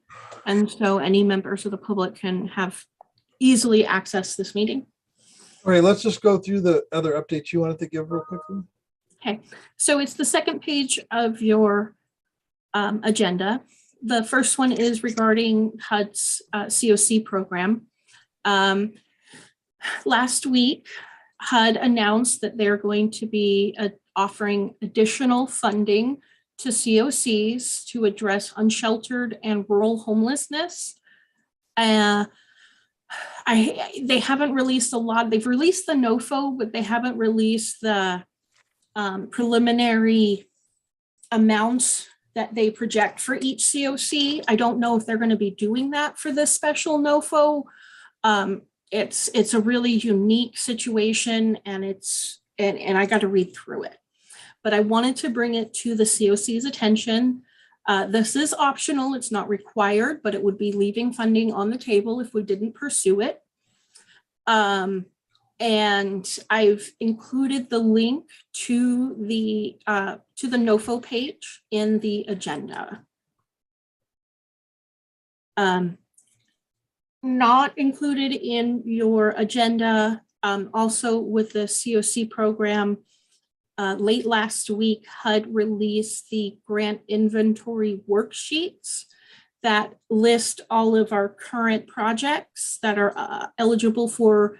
and so any members of the public can have easily access this meeting. All right, let's just go through the other updates you wanted to give real quickly. Okay, so it's the second page of your agenda. The first one is regarding HUD's COC program. Last week, HUD announced that they're going to be offering additional funding to COCs to address unsheltered and rural homelessness. They haven't released a lot. They've released the NOFO, but they haven't released the preliminary amounts that they project for each COC. I don't know if they're going to be doing that for this special NOFO. It's a really unique situation, and I got to read through it. But I wanted to bring it to the COC's attention. This is optional, it's not required, but it would be leaving funding on the table if we didn't pursue it. And I've included the link to the NOFO page in the agenda. Not included in your agenda, also with the COC program, late last week, HUD released the grant inventory worksheets that list all of our current projects that are eligible for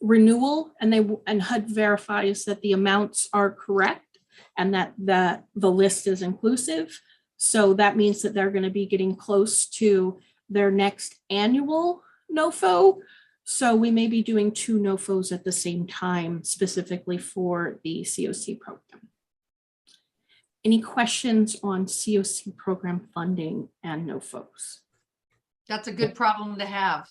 renewal, and HUD verifies that the amounts are correct and that the list is inclusive. So that means that they're going to be getting close to their next annual NOFO. So we may be doing 2 NOFOs at the same time, specifically for the COC program. Any questions on COC program funding and NOFOs? That's a good problem to have.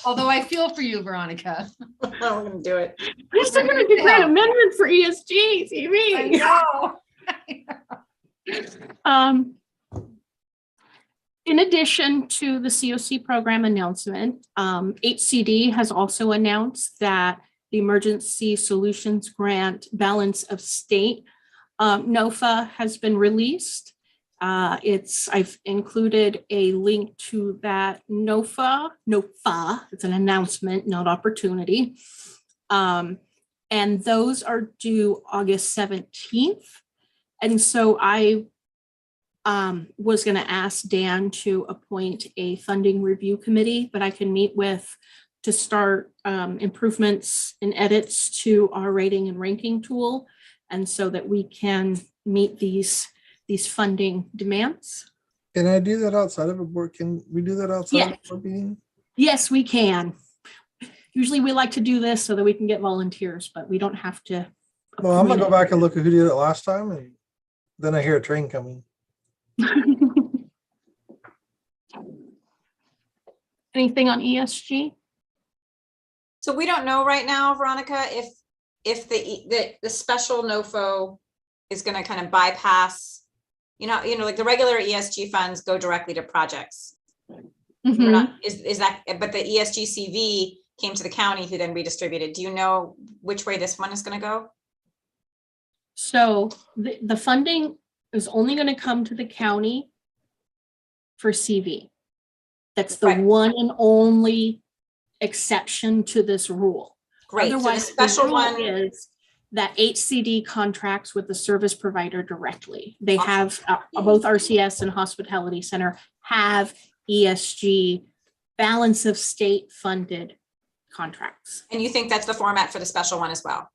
Although I feel for you, Veronica. I'm gonna do it. We're still going to do grant amendment for ESG, TV. I know. In addition to the COC program announcement, HCD has also announced that the Emergency Solutions Grant Balance of State NOFA has been released. I've included a link to that NOFA, it's an announcement, not opportunity. And those are due August 17th. And so I was going to ask Dan to appoint a funding review committee that I can meet with to start improvements and edits to our rating and ranking tool, and so that we can meet these funding demands. Can I do that outside of a board? Can we do that outside of Yeah. a board meeting? Yes, we can. Usually we like to do this so that we can get volunteers, but we don't have to. Well, I'm gonna go appoint back and look at who did it last time, and then I hear a train coming. it. Anything on E ESG? So we don't know right now, Veronica, if the special NOFO is gonna kind of bypass, like the regular ESG funds go directly to projects. We're not, is that, but the ESG CV came to the county who then redistributed. Do you know which way this one is gonna go? So the funding is only going to come to the county for CV. That's the Right. one and only exception to this rule. Great, so the Otherwise, special rule one, is that HCD contracts with the service provider directly. They Awesome. have, both RCS and Hospitality Center have ESG balance of state funded contracts. and you think that's the format for the special one as well?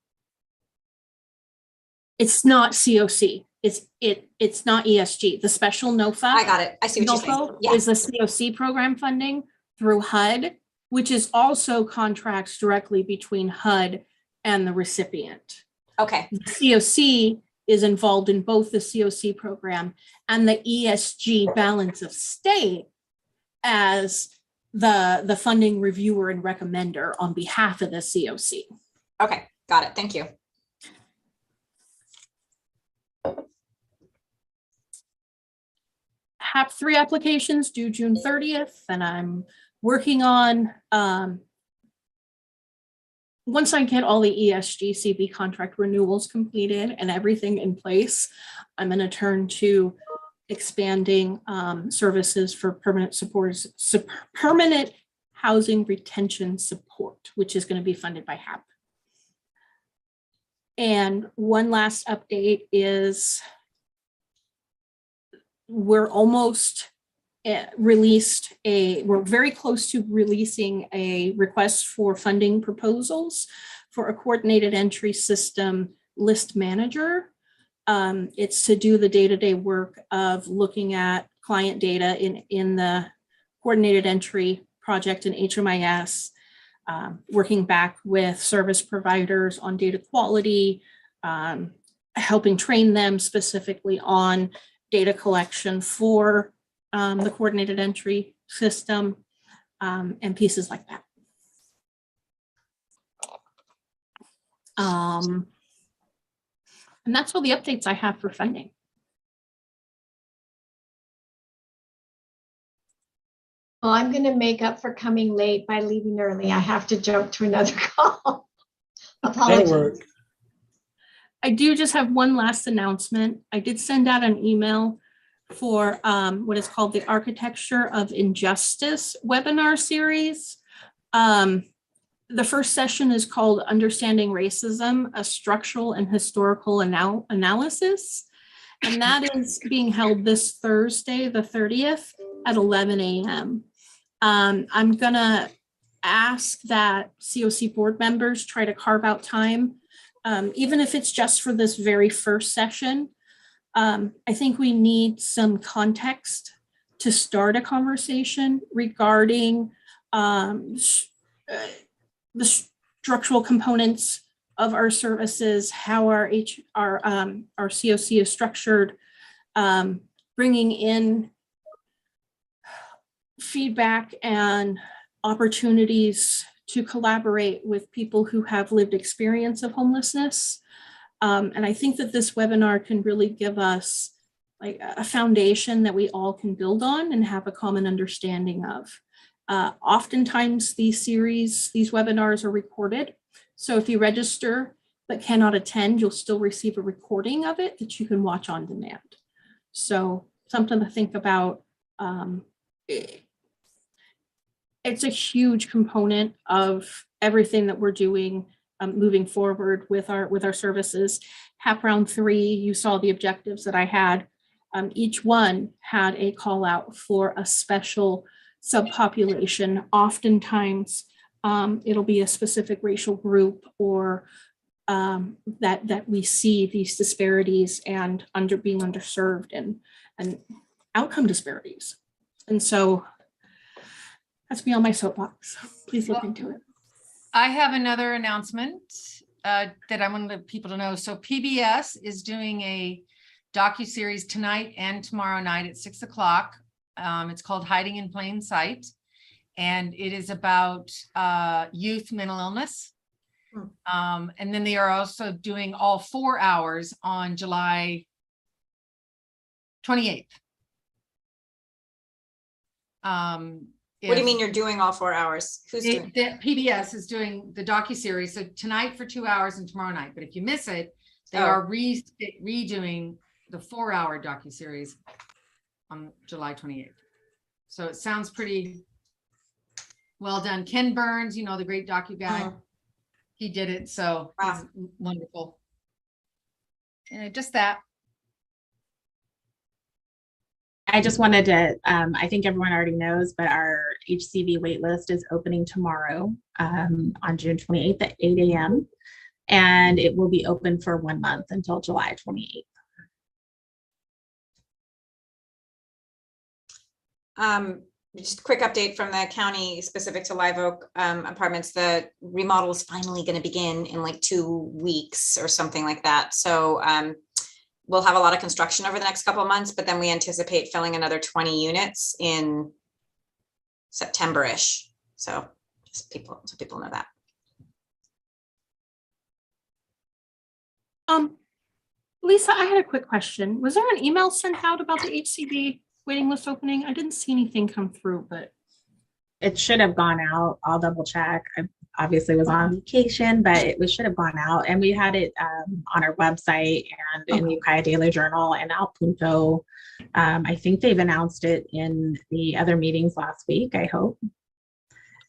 It's not COC. It's not ESG. The special NOFA. I got it. I see what you're saying. NOFO Yeah, is the COC program funding through HUD, which is also contracts directly between HUD and the recipient. okay, The COC is involved in both the COC program and the ESG balance of state as the funding reviewer and recommender on behalf of the COC. okay, got it. Thank you. HAP 3 applications due June 30th, and I'm working on, once I get all the ESG CV contract renewals completed and everything in place, I'm going to turn to expanding services for permanent supports, permanent housing retention support, which is going to be funded by HAP. And one last update is we're almost we're very close to releasing a request for funding proposals for a coordinated entry system list manager. It's to do the day-to-day work of looking at client data in the coordinated entry project in HMIS, working back with service providers on data quality, helping train them specifically on data collection for the coordinated entry system, and pieces like that. And that's all the updates I have for funding. Well, I'm going to make up for coming late by leaving early. I have to jump to another call. That'll work. Apologies. I do just have one last announcement. I did send out an email for what is called the Architecture of Injustice webinar series. The first session is called Understanding Racism, a Structural and Historical Analysis. And that is being held this Thursday, the 30th at 11 a.m. I'm gonna ask that COC board members try to carve out time, even if it's just for this very first session. I think we need some context to start a conversation regarding the structural components of our services, how our COC is structured, bringing in feedback and opportunities to collaborate with people who have lived experience of homelessness. And I think that this webinar can really give us like a foundation that we all can build on and have a common understanding of. Oftentimes these webinars are recorded. So if you register but cannot attend, you'll still receive a recording of it that you can watch on demand. So something to think about. It's a huge component of everything that we're doing moving forward with our services. HAP Round 3, you saw the objectives that I had Each one had a call out for a special subpopulation. Oftentimes, it'll be a specific racial group or that we see these disparities and being underserved and outcome disparities. And so that's me on my soapbox. Please look into it. I have another announcement that I wanted people to know. So PBS is doing a docuseries tonight and tomorrow night at 6 o'clock. It's called Hiding in Plain Sight. And it is about youth mental illness. And then they are also doing all 4 hours on July 28th. What do you mean you're doing all 4 hours? Who's doing? The PBS is doing the docuseries. So tonight for 2 hours and tomorrow night. But if you miss it, they are redoing the 4-hour docuseries on July 28th. So it sounds pretty well done. Ken Burns, you know, the great docu guy, he did it. So it's wonderful. Just that. I just wanted to, I think everyone already knows, but our HCV waitlist is opening tomorrow on June 28th at 8 a.m. And it will be open for 1 month until July 28th. Just a quick update from the county specific to Live Oak Apartments. The remodel is finally going to begin in like 2 weeks or something like that. So we'll have a lot of construction over the next couple of months, but then we anticipate filling another 20 units in September-ish. So just so people know that. Lisa, I had a quick question. Was there an email sent out about the HCB waiting list opening? I didn't see anything come through, but it should have gone out. I'll double check. I obviously was on vacation, but it should have gone out. And we had it on our website and in the Ukiah Daily Journal and Al Punto. I think they've announced it in the other meetings last week, I hope.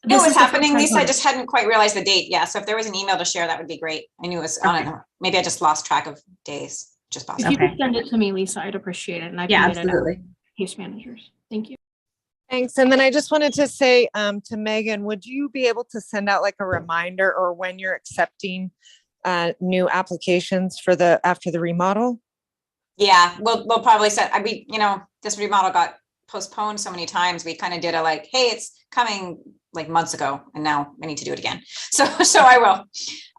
It was happening, Lisa. I just hadn't quite realized the date. Yeah, so if there was an email to share, that would be great. I knew it was on it. Maybe I just lost track of days. Just possible. If you could send it to me, Lisa, I'd appreciate it. And I can get absolutely. It out to case managers. Thank you. Thanks. And then I just wanted to say to Megan, would you be able to send out like a reminder or when you're accepting new applications for after the remodel? Yeah, we'll probably set. This remodel got postponed so many times. We kind of did a like, hey, it's coming like months ago, and now I need to do it again. So I will.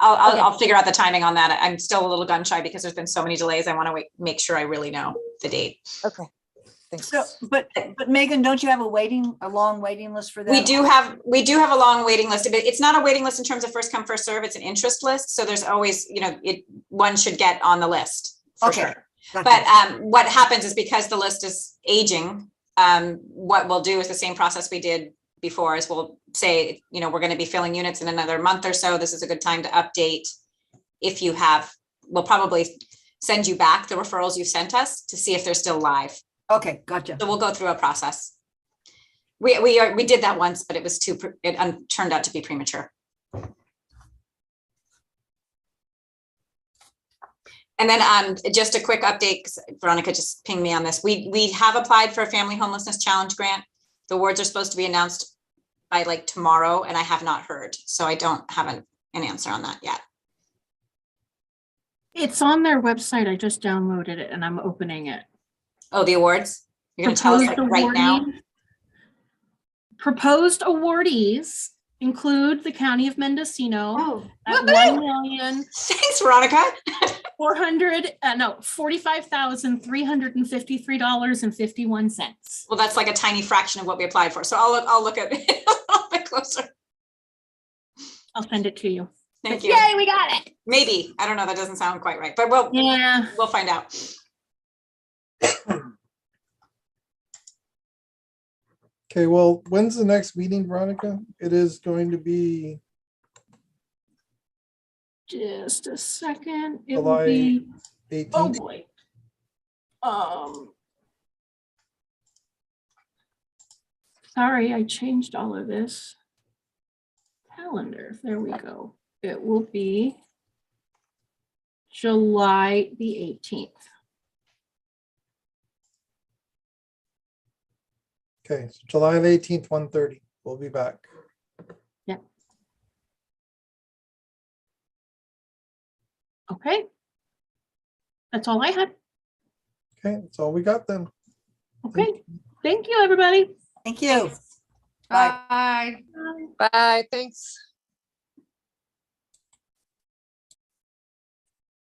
I'll figure out the timing on that. I'm still a little gun shy because there's been so many delays. I want to make sure I really know the date. Okay. Thanks. So, but Megan, don't you have a long waiting list for that? We do have a long waiting list. It's not a waiting list in terms of first come, first serve. It's an interest list. So there's always, one should get on the list for sure. Gotcha. But what happens is because the list is aging, what we'll do is the same process we did before is we'll say, we're going to be filling units in another month or so. This is a good time to update. If you have, we'll probably send you back the referrals you sent us to see if they're still live. Okay, gotcha. So we'll go through a process. We did that once, but it was turned out to be premature. And then just a quick update, because Veronica just pinged me on this. We have applied for a Family Homelessness Challenge grant. The awards are supposed to be announced by like tomorrow, and I have not heard. So I don't have an answer on that yet. It's on their website. I just downloaded it and I'm opening it. Oh, the awards? You're going to tell us like right now? Proposed awardees include the County of Mendocino at Thanks, Veronica. $45,353.51. Well, that's like a tiny fraction of what we applied for. So I'll look at it a little bit closer. I'll send it to you. Thank you. Yay, we got it. Maybe. I don't know. That doesn't sound quite right, but we'll find out. Okay, well, when's the next meeting, Veronica? It is going to be just a second. It July will be 18th. Oh boy. Sorry, I changed all of this. Calendar. There we go. It will be July the 18th. Okay, so July 18th, 1:30. We'll be back. Okay. That's all I had. Okay, that's all we got then. Okay. Thank you, everybody. Thank you. Thanks. Bye. Bye, thanks.